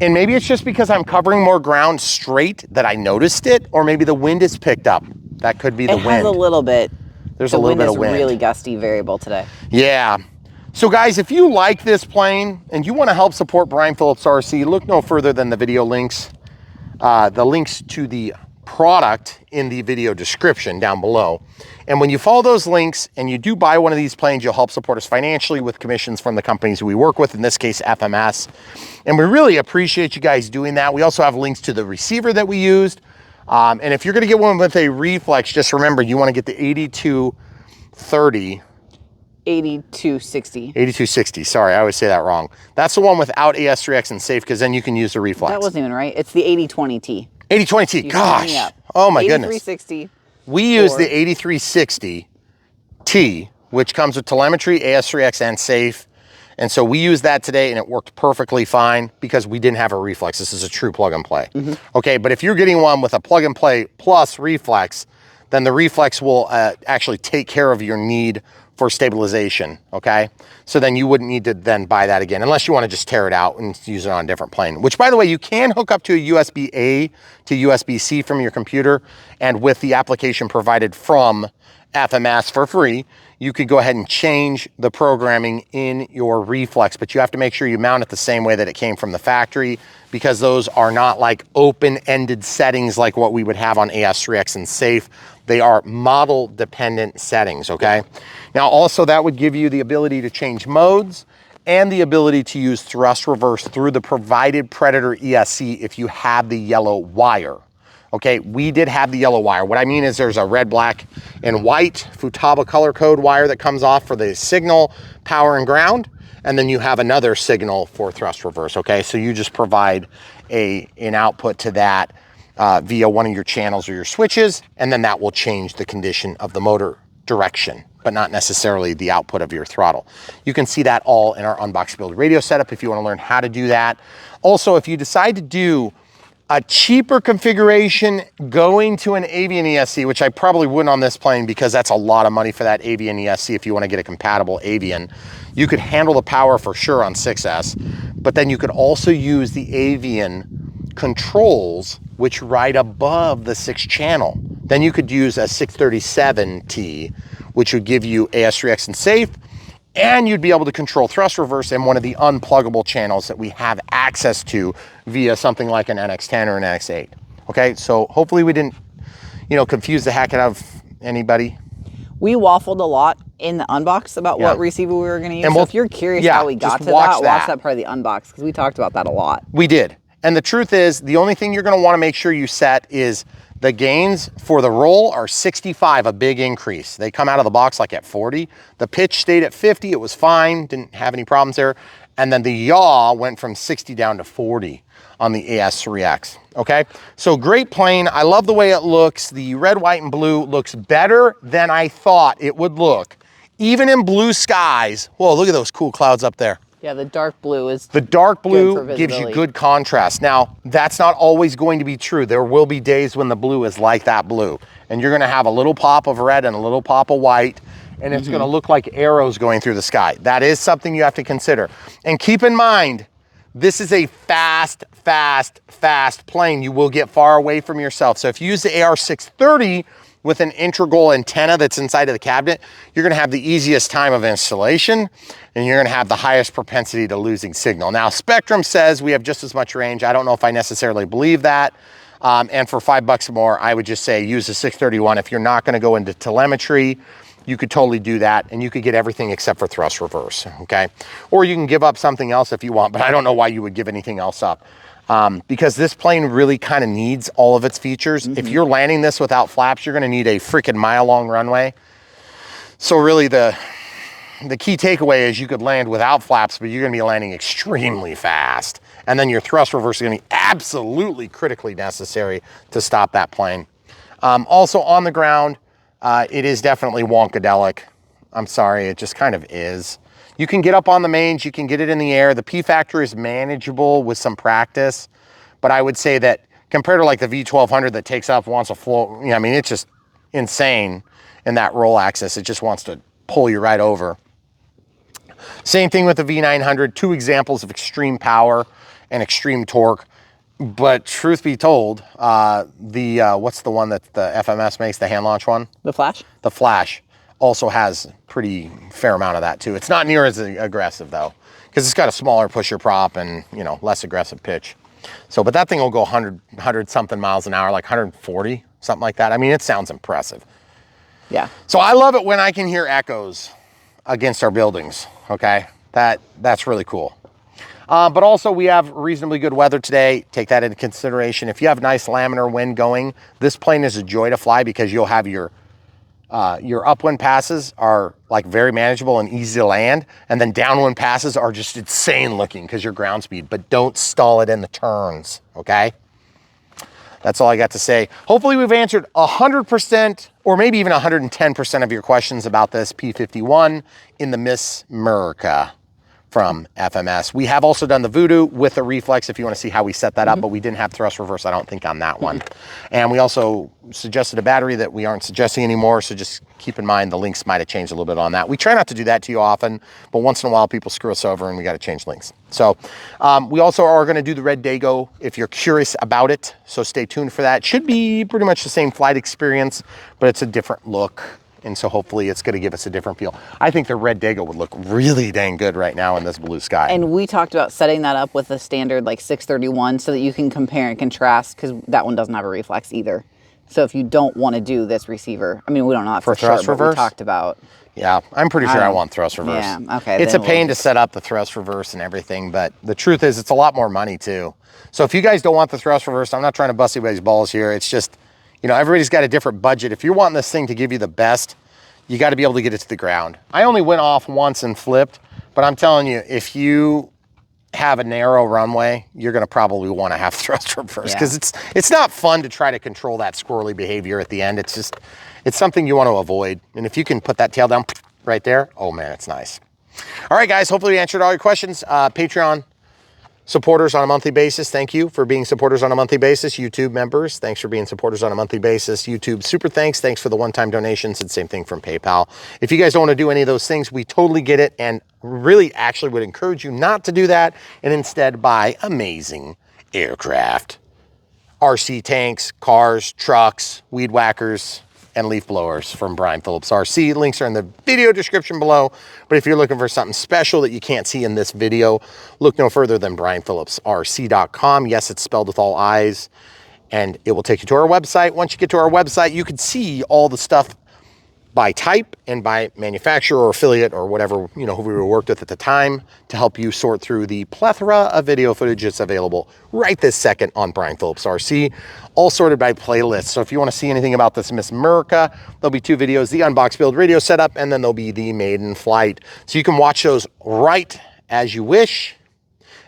Speaker 1: And maybe it's just because I'm covering more ground straight that I noticed it, or maybe the wind is picked up. That could be the wind.
Speaker 2: It has a little bit.
Speaker 1: There's a little bit of wind.
Speaker 2: The wind is really gusty variable today.
Speaker 1: Yeah. So guys, if you like this plane and you want to help support Brian Phillips RC, look no further than the video links. The links to the product in the video description down below. And when you follow those links and you do buy one of these planes, you'll help support us financially with commissions from the companies we work with, in this case, FMS. And we really appreciate you guys doing that. We also have links to the receiver that we used. And if you're gonna get one with a reflex, just remember, you wanna get the 8230.
Speaker 2: 8260.
Speaker 1: 8260, sorry, I always say that wrong. That's the one without AS3X and safe, because then you can use the reflex.
Speaker 2: That wasn't even right. It's the 8020T.
Speaker 1: 8020T,
Speaker 2: You
Speaker 1: gosh.
Speaker 2: screwed me up.
Speaker 1: Oh my goodness.
Speaker 2: 8360.
Speaker 1: We use the 8360T, which comes with telemetry, AS3X, and safe. And so we used that today, and it worked perfectly fine because we didn't have a reflex. This is a true plug and play. Okay, but if you're getting one with a plug and play plus reflex, then the reflex will actually take care of your need for stabilization, okay? So then you wouldn't need to then buy that again, unless you want to just tear it out and use it on a different plane, which, by the way, you can hook up to a USB-A to USB-C from your computer, and with the application provided from FMS for free, you could go ahead and change the programming in your reflex, but you have to make sure you mount it the same way that it came from the factory, because those are not like open-ended settings like what we would have on AS3X and safe. They are model dependent settings, okay? Now also that would give you the ability to change modes and the ability to use thrust reverse through the provided Predator ESC if you have the yellow wire. Okay, we did have the yellow wire. What I mean is there's a red, black, and white Futaba color code wire that comes off for the signal, power, and ground. And then you have another signal for thrust reverse, okay? So you just provide an output to that via one of your channels or your switches, and then that will change the condition of the motor direction, but not necessarily the output of your throttle. You can see that all in our Unbox Build radio setup if you want to learn how to do that. Also, if you decide to do a cheaper configuration going to an Avian ESC, which I probably wouldn't on this plane because that's a lot of money for that Avian ESC if you want to get a compatible Avian. You could handle the power for sure on 6S, but then you could also use the Avian controls which ride above the 6 channel. Then you could use a 637T, which would give you AS3X and safe, and you'd be able to control thrust reverse in one of the unpluggable channels that we have access to via something like an NX10 or an NX8. Okay, so hopefully we didn't, confuse the heck out of anybody.
Speaker 2: We waffled a lot in the unbox about what receiver we were going to use.
Speaker 1: And
Speaker 2: so if you're curious how we got to that, watch that part of the unbox, because we talked about that a lot.
Speaker 1: We did. And the truth is, the only thing you're going to want to make sure you set is the gains for the roll are 65, a big increase. They come out of the box like at 40. The pitch stayed at 50. It was fine. Didn't have any problems there. And then the yaw went from 60 down to 40 on the AS3X. Okay, so great plane. I love the way it looks. The red, white, and blue looks better than I thought it would look. Even in blue skies. Whoa, look at those cool clouds up there.
Speaker 2: Yeah, the dark blue is
Speaker 1: The dark blue gives you good contrast. Now, that's not always going to be true. There will be days when the blue is like that blue, and you're gonna have a little pop of red and a little pop of white, and it's gonna look like arrows going through the sky. That is something you have to consider. And keep in mind, this is a fast plane. You will get far away from yourself. So if you use the AR630 with an integral antenna that's inside of the cabinet, you're gonna have the easiest time of installation, and you're gonna have the highest propensity to losing signal. Now, Spectrum says we have just as much range. I don't know if I necessarily believe that. And for $5 more, I would just say use the 631. If you're not gonna go into telemetry, you could totally do that, and you could get everything except for thrust reverse, okay? Or you can give up something else if you want, but I don't know why you would give anything else up. Because this plane really kind of needs all of its features. If you're landing this without flaps, you're gonna need a freaking mile-long runway. So really the key takeaway is you could land without flaps, but you're gonna be landing extremely fast. And then your thrust reverse is gonna be absolutely critically necessary to stop that plane. Also on the ground, it is definitely wonkadelic. I'm sorry, it just kind of is. You can get up on the mains, you can get it in the air. The P factor is manageable with some practice, but I would say that compared to like the V1200 that takes up, wants to float, I mean, it's just insane in that roll axis. It just wants to pull you right over. Same thing with the V900, 2 examples of extreme power and extreme torque. But truth be told, what's the one that the FMS makes, the hand launch one?
Speaker 2: the Flash.
Speaker 1: The Flash also has pretty fair amount of that too. It's not near as aggressive though, because it's got a smaller pusher prop and less aggressive pitch. So, but that thing will go 100 something miles an hour, like 140, something like that. I mean, it sounds impressive.
Speaker 2: Yeah.
Speaker 1: So I love it when I can hear echoes against our buildings. Okay, that's really cool. But also we have reasonably good weather today. Take that into consideration. If you have nice laminar wind going, this plane is a joy to fly because you'll have your upwind passes are like very manageable and easy to land. And then downwind passes are just insane looking because your ground speed, but don't stall it in the turns, okay? That's all I got to say. Hopefully we've answered 100% or maybe even 110% of your questions about this P-51 in the Miss America from FMS. We have also done the Voodoo with a reflex if you want to see how we set that up, but we didn't have thrust reverse, I don't think, on that one. And we also suggested a battery that we aren't suggesting anymore, so just keep in mind the links might have changed a little bit on that. We try not to do that to you often, but once in a while people screw us over and we got to change links. So we also are going to do the Red Dago if you're curious about it, so stay tuned for that. It should be pretty much the same flight experience, but it's a different look. And so hopefully it's going to give us a different feel. I think the Red Dago would look really dang good right now in this blue sky.
Speaker 2: And we talked about setting that up with a standard like 631 so that you can compare and contrast, because that one doesn't have a reflex either. So if you don't want to do this receiver, I mean, we don't know that for
Speaker 1: thrust
Speaker 2: sure,
Speaker 1: reverse?
Speaker 2: but we talked about.
Speaker 1: Yeah, I'm pretty sure I want thrust reverse.
Speaker 2: Yeah, okay.
Speaker 1: It's a pain to set up the thrust reverse and everything, but the truth is it's a lot more money too. So if you guys don't want the thrust reverse, I'm not trying to bust anybody's balls here. It's just, you know, everybody's got a different budget. If you're wanting this thing to give you the best, you got to be able to get it to the ground. I only went off once and flipped, but I'm telling you, if you have a narrow runway, you're going to probably want to have thrust reverse because it's not fun to try to control that squirrely behavior at the end. It's just, it's something you want to avoid. And if you can put that tail down right there, oh man, it's nice. All right, guys, hopefully we answered all your questions. Patreon supporters on a monthly basis, thank you for being supporters on a monthly basis. YouTube members, thanks for being supporters on a monthly basis. YouTube super thanks for the one-time donations, and same thing from PayPal. If you guys don't want to do any of those things, we totally get it, and really actually would encourage you not to do that and instead buy amazing aircraft. RC tanks, cars, trucks, weed whackers, and leaf blowers from Brian Phillips RC. Links are in the video description below. But if you're looking for something special that you can't see in this video, look no further than brianphillipsrc.com. Yes, it's spelled with all I's, and it will take you to our website. Once you get to our website, you can see all the stuff by type and by manufacturer or affiliate or whatever, you know, who we worked with at the time to help you sort through the plethora of video footage that's available right this second on Brian Phillips RC, all sorted by playlist. So if you want to see anything about this Miss America, there'll be two videos, the unbox build radio setup, and then there'll be the maiden flight. So you can watch those right as you wish.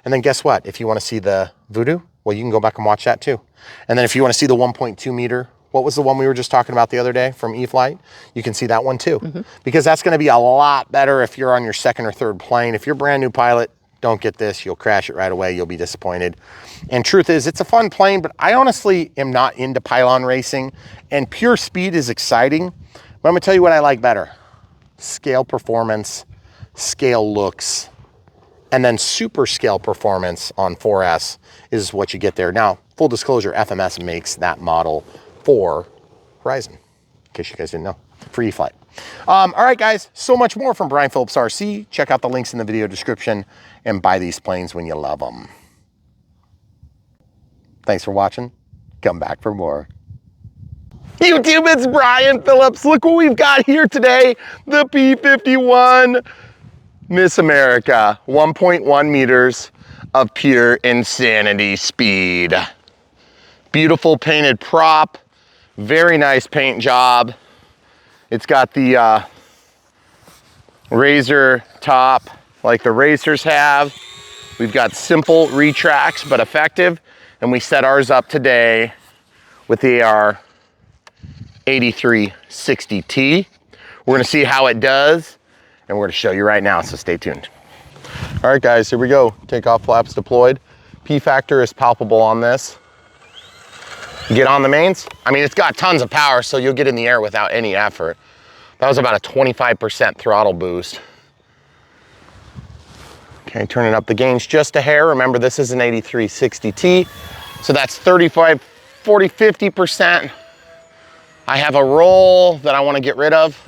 Speaker 1: And then guess what? If you want to see the Voodoo, well, you can go back and watch that too. And then if you want to see the 1.2 meter, what was the one we were just talking about the other day from E-Flight? You can see that one too, because that's going to be a lot better if you're on your second or third plane. If you're a brand new pilot, don't get this. You'll crash it right away. You'll be disappointed. And truth is, it's a fun plane, but I honestly am not into pylon racing, and pure speed is exciting. But I'm going to tell you what I like better. Scale performance, scale looks, and then super scale performance on 4S is what you get there. Now, full disclosure, FMS makes that model for Horizon, in case you guys didn't know, for E-Flight. All right, guys, so much more from Brian Phillips RC. Check out the links in the video description and buy these planes when you love them. Thanks for watching. Come back for more. YouTube, it's Brian Phillips. Look what we've got here today. The P-51 Miss America, 1.1 meters of pure insanity speed. Beautiful painted prop, very nice paint job. It's got the razor top like the racers have. We've got simple retracts but effective, and we set ours up today with the AR 8360T. We're gonna see how it does, and we're gonna show you right now, so stay tuned. All right, guys, here we go. Takeoff flaps deployed. P factor is palpable on this. Get on the mains. I mean, it's got tons of power, so you'll get in the air without any effort. That was about a 25% throttle boost. Okay, turning up the gains just a hair. Remember, this is an 8360T, so that's 35, 40, 50%. I have a roll that I want to get rid of,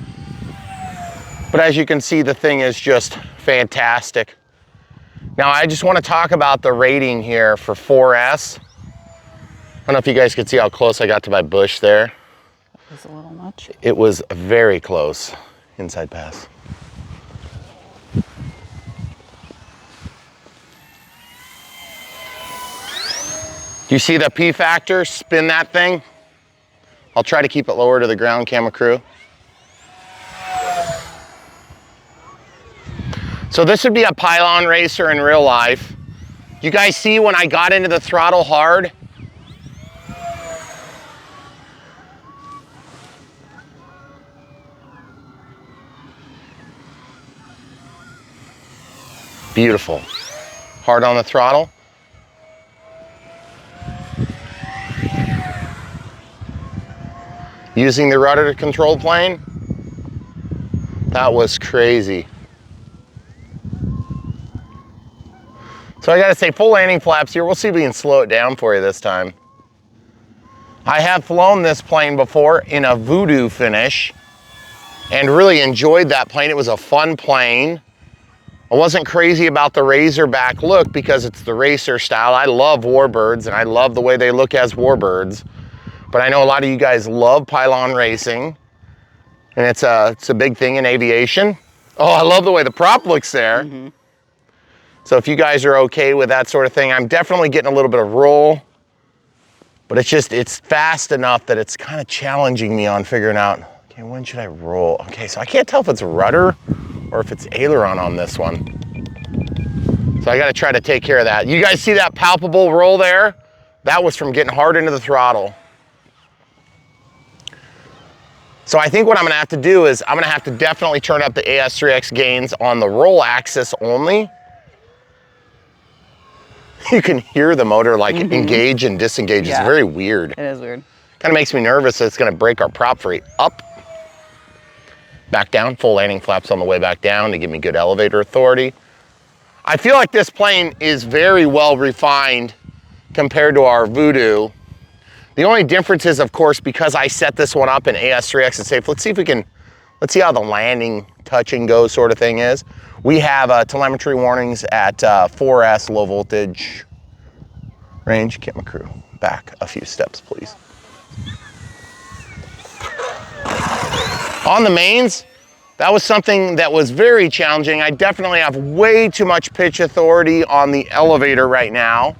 Speaker 1: but as you can see, the thing is just fantastic. Now, I just want to talk about the rating here for 4S. I don't know if you guys could see how close I got to my bush there.
Speaker 2: That was a little much.
Speaker 1: It was very close. Inside pass. Do you see the P factor? Spin that thing. I'll try to keep it lower to the ground, camera crew. So this would be a pylon racer in real life. You guys see when I got into the throttle hard? Beautiful. Hard on the throttle. Using the rudder control plane. That was crazy. So I gotta say, full landing flaps here. We'll see if we can slow it down for you this time. I have flown this plane before in a Voodoo finish and really enjoyed that plane. It was a fun plane. I wasn't crazy about the Razorback look because it's the racer style. I love Warbirds and I love the way they look as Warbirds. But I know a lot of you guys love pylon racing and it's a big thing in aviation. Oh, I love the way the prop looks there. Mm-hmm. So if you guys are okay with that sort of thing, I'm definitely getting a little bit of roll, but it's fast enough that it's kind of challenging me on figuring out, okay, when should I roll? Okay, so I can't tell if it's rudder or if it's aileron on this one. So I gotta try to take care of that. You guys see that palpable roll there? That was from getting hard into the throttle. So I think what I'm gonna have to do is I'm gonna have to definitely turn up the AS3X gains on the roll axis only. You can hear the motor like engage and disengage. Yeah. It's very weird.
Speaker 2: It is weird.
Speaker 1: Kind of makes me nervous that it's gonna break our prop free. Up, back down, full landing flaps on the way back down to give me good elevator authority. I feel like this plane is very well refined compared to our Voodoo. The only difference is, of course, because I set this one up in AS3X and safe, let's see how the landing touch and go sort of thing is. We have telemetry warnings at 4S low voltage range. Get my crew back a few steps, please. On the mains, that was something that was very challenging. I definitely have way too much pitch authority on the elevator right now.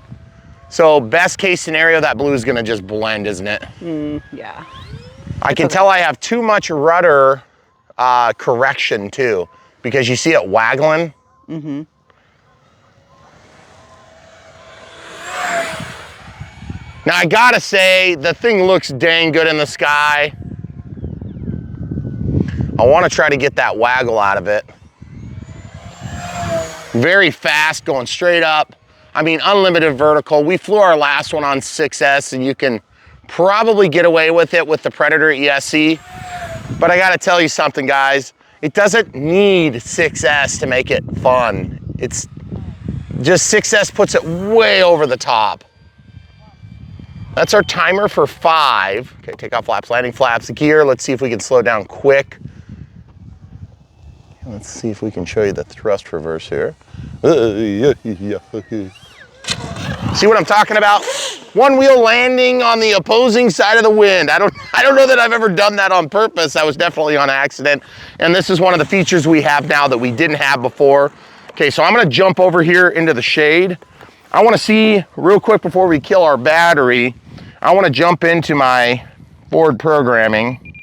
Speaker 1: So best case scenario, that blue is gonna just blend, isn't it?
Speaker 2: Yeah.
Speaker 1: I can tell I have too much rudder correction too, because you see it waggling. Mm-hmm. Now I gotta say, the thing looks dang good in the sky. I wanna try to get that waggle out of it. Very fast, going straight up. I mean, unlimited vertical. We flew our last one on 6S and you can probably get away with it with the Predator ESC. But I gotta tell you something, guys. It doesn't need 6S to make it fun. It's just 6S puts it way over the top. That's our timer for 5. Okay, take off flaps, landing flaps, gear. Let's see if we can slow down quick. Let's see if we can show you the thrust reverse here. See what I'm talking about? One wheel landing on the opposing side of the wind. I don't know that I've ever done that on purpose. That was definitely on accident. And this is one of the features we have now that we didn't have before. Okay, so I'm gonna jump over here into the shade. I wanna see real quick before we kill our battery, I wanna jump into my board programming.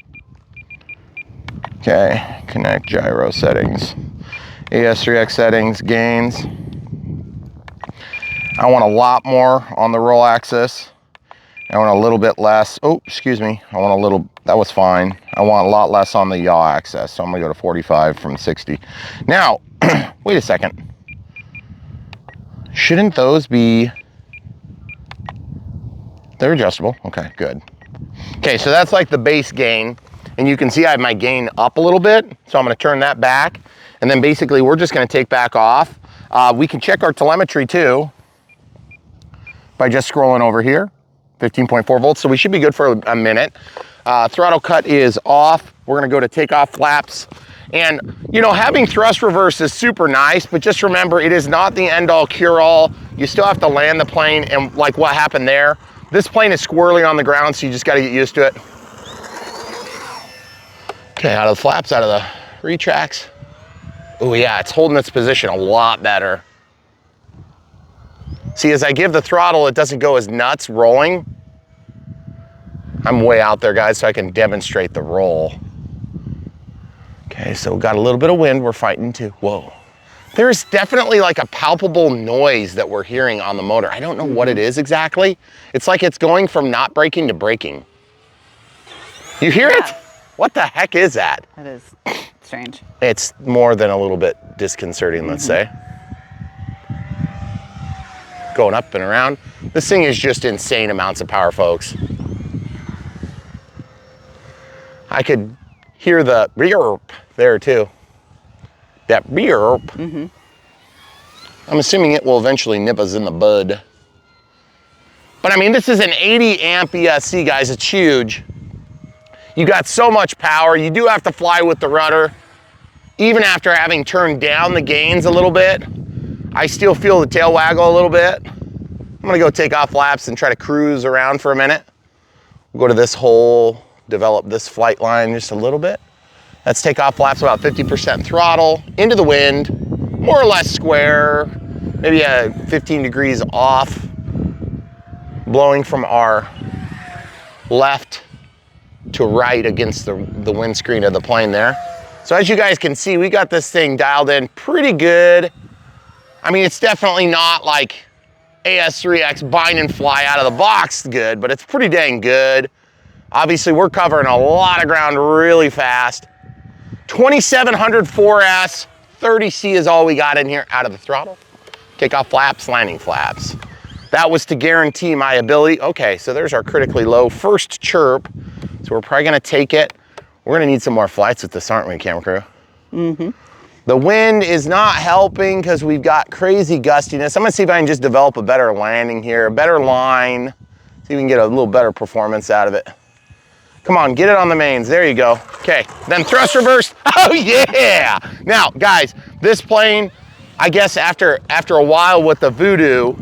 Speaker 1: Okay, connect gyro settings. AS3X settings, gains. I want a lot more on the roll axis. I want a little bit less. Oh, excuse me. I want a little, that was fine. I want a lot less on the yaw axis. So I'm gonna go to 45 from 60. Now, wait a second. Shouldn't those be, they're adjustable. Okay, good. Okay, so that's like the base gain. And you can see I have my gain up a little bit. So I'm gonna turn that back. And then basically we're just gonna take back off. We can check our telemetry too by just scrolling over here, 15.4 volts. So we should be good for a minute. Throttle cut is off. We're gonna go to takeoff flaps. And you know, having thrust reverse is super nice, but just remember, it is not the end all cure all. You still have to land the plane, and like what happened there, this plane is squirrely on the ground, so you just gotta get used to it. Okay, out of the flaps, out of the retracts. Oh yeah, it's holding its position a lot better. See, as I give the throttle, it doesn't go as nuts rolling. I'm way out there, guys, so I can demonstrate the roll. Okay, so we got a little bit of wind we're fighting too. Whoa. There's definitely like a palpable noise that we're hearing on the motor. I don't know what it is exactly. It's like it's going from not braking to braking. You hear it? What the heck is that?
Speaker 2: That is strange.
Speaker 1: It's more than a little bit disconcerting, let's say. Going up and around. This thing is just insane amounts of power, folks. I could hear the rearp there too. That rearp. I'm assuming it will eventually nip us in the bud. But I mean, this is an 80 amp ESC, guys. It's huge. You got so much power. You do have to fly with the rudder. Even after having turned down the gains a little bit, I still feel the tail waggle a little bit. I'm gonna go take off laps and try to cruise around for a minute. We'll go to this hole, develop this flight line just a little bit. Let's take off laps about 50% throttle, into the wind, more or less square, maybe 15 degrees off, blowing from our left to right against the windscreen of the plane there. So as you guys can see, we got this thing dialed in pretty good. I mean, it's definitely not like AS3X bind and fly out of the box good, but it's pretty dang good. Obviously, we're covering a lot of ground really fast. 2700 4S, 30C is all we got in here out of the throttle. Take off flaps, landing flaps. That was to guarantee my ability. Okay, so there's our critically low first chirp. So we're probably gonna take it. We're gonna need some more flights with this, aren't we, camera crew? The wind is not helping because we've got crazy gustiness. I'm gonna see if I can just develop a better landing here, a better line. See if we can get a little better performance out of it. Come on, get it on the mains. There you go. Okay, then thrust reverse. Oh yeah! Now, guys, this plane, I guess after a while with the Voodoo,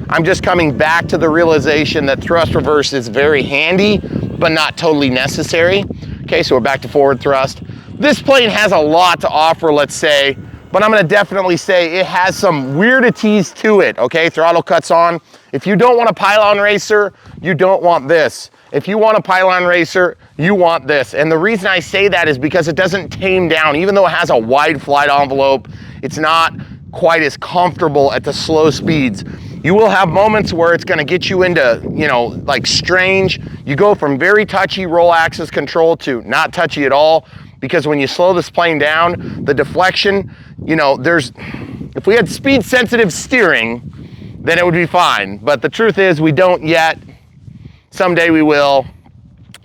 Speaker 1: I'm just coming back to the realization that thrust reverse is very handy, but not totally necessary. Okay, so we're back to forward thrust. This plane has a lot to offer, let's say, but I'm gonna definitely say it has some weirdities to it, okay? Throttle cuts on. If you don't want a pylon racer, you don't want this. If you want a pylon racer, you want this. And the reason I say that is because it doesn't tame down. Even though it has a wide flight envelope, it's not quite as comfortable at the slow speeds. You will have moments where it's gonna get you into, you know, like strange. You go from very touchy roll axis control to not touchy at all, because when you slow this plane down, the deflection, you know, if we had speed sensitive steering, then it would be fine. But the truth is we don't yet. Someday we will,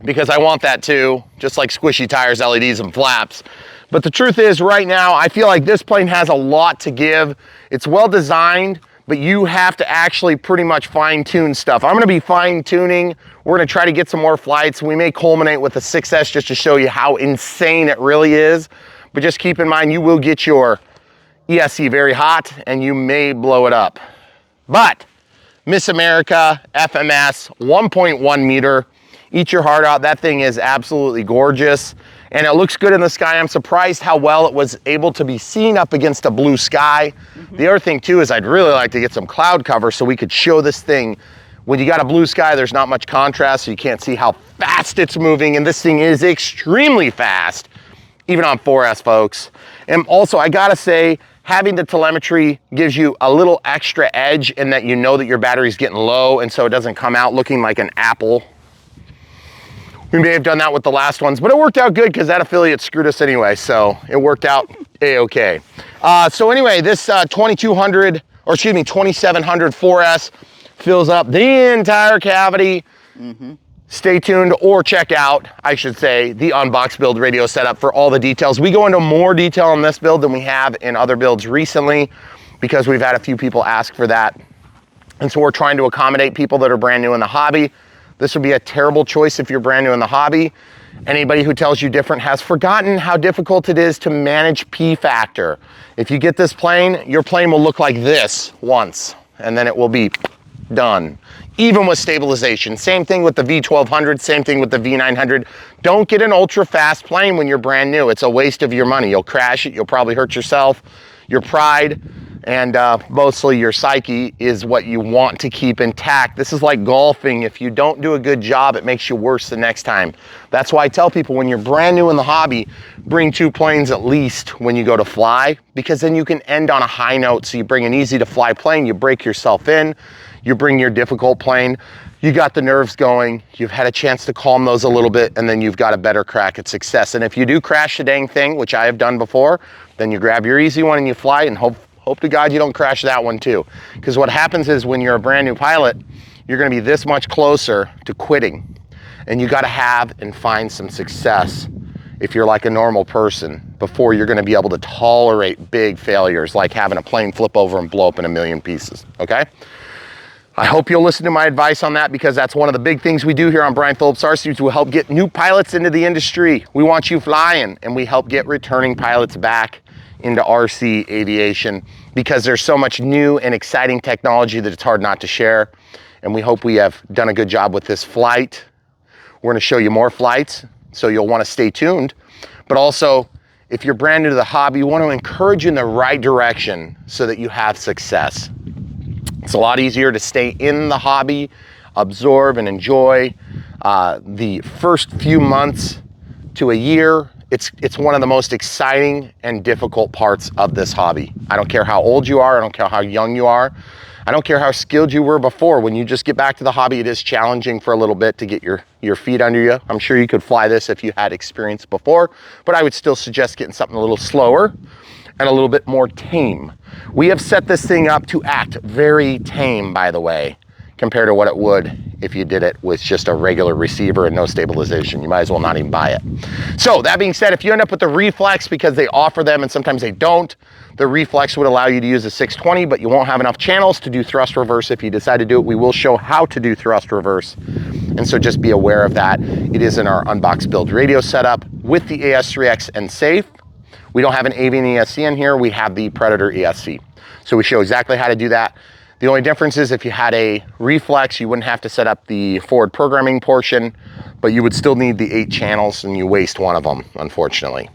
Speaker 1: because I want that too, just like squishy tires, LEDs, and flaps. But the truth is right now, I feel like this plane has a lot to give. It's well designed, but you have to actually pretty much fine tune stuff. I'm gonna be fine tuning. We're gonna try to get some more flights. We may culminate with a 6S just to show you how insane it really is. But just keep in mind, you will get your ESC very hot and you may blow it up. But Miss America, FMS, 1.1 meter. Eat your heart out. That thing is absolutely gorgeous. And it looks good in the sky. I'm surprised how well it was able to be seen up against a blue sky. The other thing too is I'd really like to get some cloud cover so we could show this thing. When you got a blue sky, there's not much contrast, so you can't see how fast it's moving. And this thing is extremely fast, even on 4S, folks. And also, I gotta say, having the telemetry gives you a little extra edge in that you know that your battery's getting low, and so it doesn't come out looking like an apple. We may have done that with the last ones, but it worked out good because that affiliate screwed us anyway, so it worked out A-okay. So anyway, this 2700 4S fills up the entire cavity. Stay tuned, or check out, I should say, the Unbox Build radio setup for all the details. We go into more detail on this build than we have in other builds recently because we've had a few people ask for that. And so we're trying to accommodate people that are brand new in the hobby. This would be a terrible choice if you're brand new in the hobby. Anybody who tells you different has forgotten how difficult it is to manage P factor. If you get this plane, your plane will look like this once, and then it will be done. Even with stabilization. Same thing with the V1200, same thing with the V900. Don't get an ultra fast plane when you're brand new. It's a waste of your money. You'll crash it, you'll probably hurt yourself, your pride. And mostly your psyche is what you want to keep intact. This is like golfing. If you don't do a good job, it makes you worse the next time. That's why I tell people when you're brand new in the hobby, bring 2 planes at least when you go to fly, because then you can end on a high note. So you bring an easy to fly plane, you break yourself in, you bring your difficult plane, you got the nerves going, you've had a chance to calm those a little bit, and then you've got a better crack at success. And if you do crash the dang thing, which I have done before, then you grab your easy one and you fly, and hope to God you don't crash that one too. Because what happens is when you're a brand new pilot, you're gonna be this much closer to quitting. And you gotta have and find some success if you're like a normal person before you're gonna be able to tolerate big failures like having a plane flip over and blow up in a million pieces, okay? I hope you'll listen to my advice on that, because that's one of the big things we do here on Brian Phillips RC. We help get new pilots into the industry. We want you flying, and we help get returning pilots back into RC aviation, because there's so much new and exciting technology that it's hard not to share. And we hope we have done a good job with this flight. We're gonna show you more flights, so you'll wanna stay tuned. But also, if you're brand new to the hobby, we wanna encourage you in the right direction so that you have success. It's a lot easier to stay in the hobby, absorb and enjoy the first few months to a year. It's one of the most exciting and difficult parts of this hobby. I don't care how old you are, I don't care how young you are, I don't care how skilled you were before. When you just get back to the hobby, it is challenging for a little bit to get your feet under you. I'm sure you could fly this if you had experience before, but I would still suggest getting something a little slower and a little bit more tame. We have set this thing up to act very tame, by the way, compared to what it would if you did it with just a regular receiver and no stabilization. You might as well not even buy it. So that being said, if you end up with the reflex, because they offer them and sometimes they don't, the reflex would allow you to use a 620, but you won't have enough channels to do thrust reverse. If you decide to do it, we will show how to do thrust reverse. And so just be aware of that. It is in our unbox build radio setup with the AS3X and safe. We don't have an Avian ESC in here, we have the Predator ESC. So we show exactly how to do that. The only difference is if you had a reflex, you wouldn't have to set up the forward programming portion, but you would still need the 8 channels, and you waste one of them, unfortunately,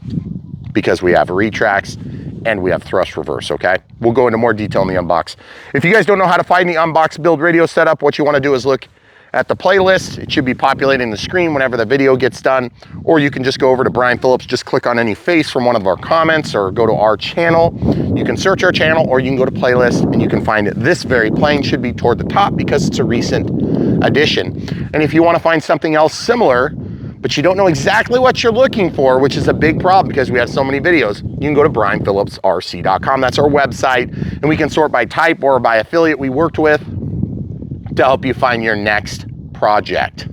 Speaker 1: because we have retracts and we have thrust reverse, okay? We'll go into more detail in the unbox. If you guys don't know how to find the unbox build radio setup, what you wanna do is look at the playlist. It should be populating the screen whenever the video gets done, or you can just go over to Brian Phillips, just click on any face from one of our comments, or go to our channel. You can search our channel, or you can go to playlist and you can find it. This very plane should be toward the top because it's a recent addition. And if you want to find something else similar, but you don't know exactly what you're looking for, which is a big problem because we have so many videos, you can go to brianphillipsrc.com. That's our website, and we can sort by type or by affiliate we worked with to help you find your next project.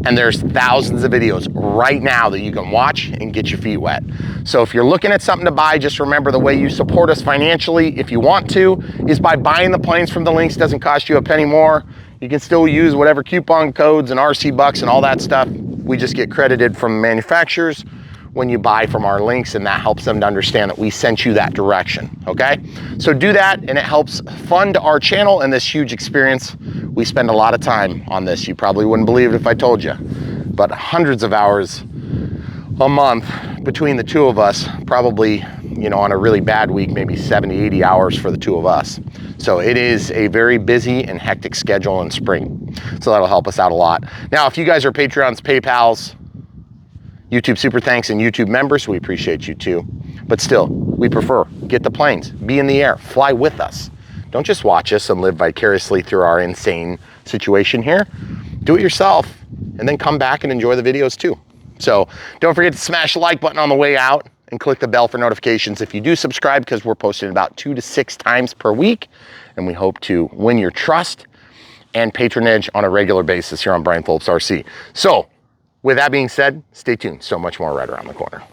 Speaker 1: And there's thousands of videos right now that you can watch and get your feet wet. So if you're looking at something to buy, just remember the way you support us financially, if you want to, is by buying the planes from the links. Doesn't cost you a penny more. You can still use whatever coupon codes and RC bucks and all that stuff. We just get credited from manufacturers when you buy from our links, and that helps them to understand that we sent you that direction, okay? So do that, and it helps fund our channel and this huge experience. We spend a lot of time on this. You probably wouldn't believe it if I told you, but hundreds of hours a month between the two of us, probably, you know, on a really bad week, maybe 70, 80 hours for the two of us. So it is a very busy and hectic schedule in spring. So that'll help us out a lot. Now, if you guys are Patreons, PayPals, YouTube Super Thanks, and YouTube members, we appreciate you too. But still, we prefer get the planes, be in the air, fly with us. Don't just watch us and live vicariously through our insane situation here. Do it yourself, and then come back and enjoy the videos too. So don't forget to smash the like button on the way out and click the bell for notifications if you do subscribe, because we're posting about 2 to 6 times per week, and we hope to win your trust and patronage on a regular basis here on Brian Phillips RC. So with that being said, stay tuned. So much more right around the corner.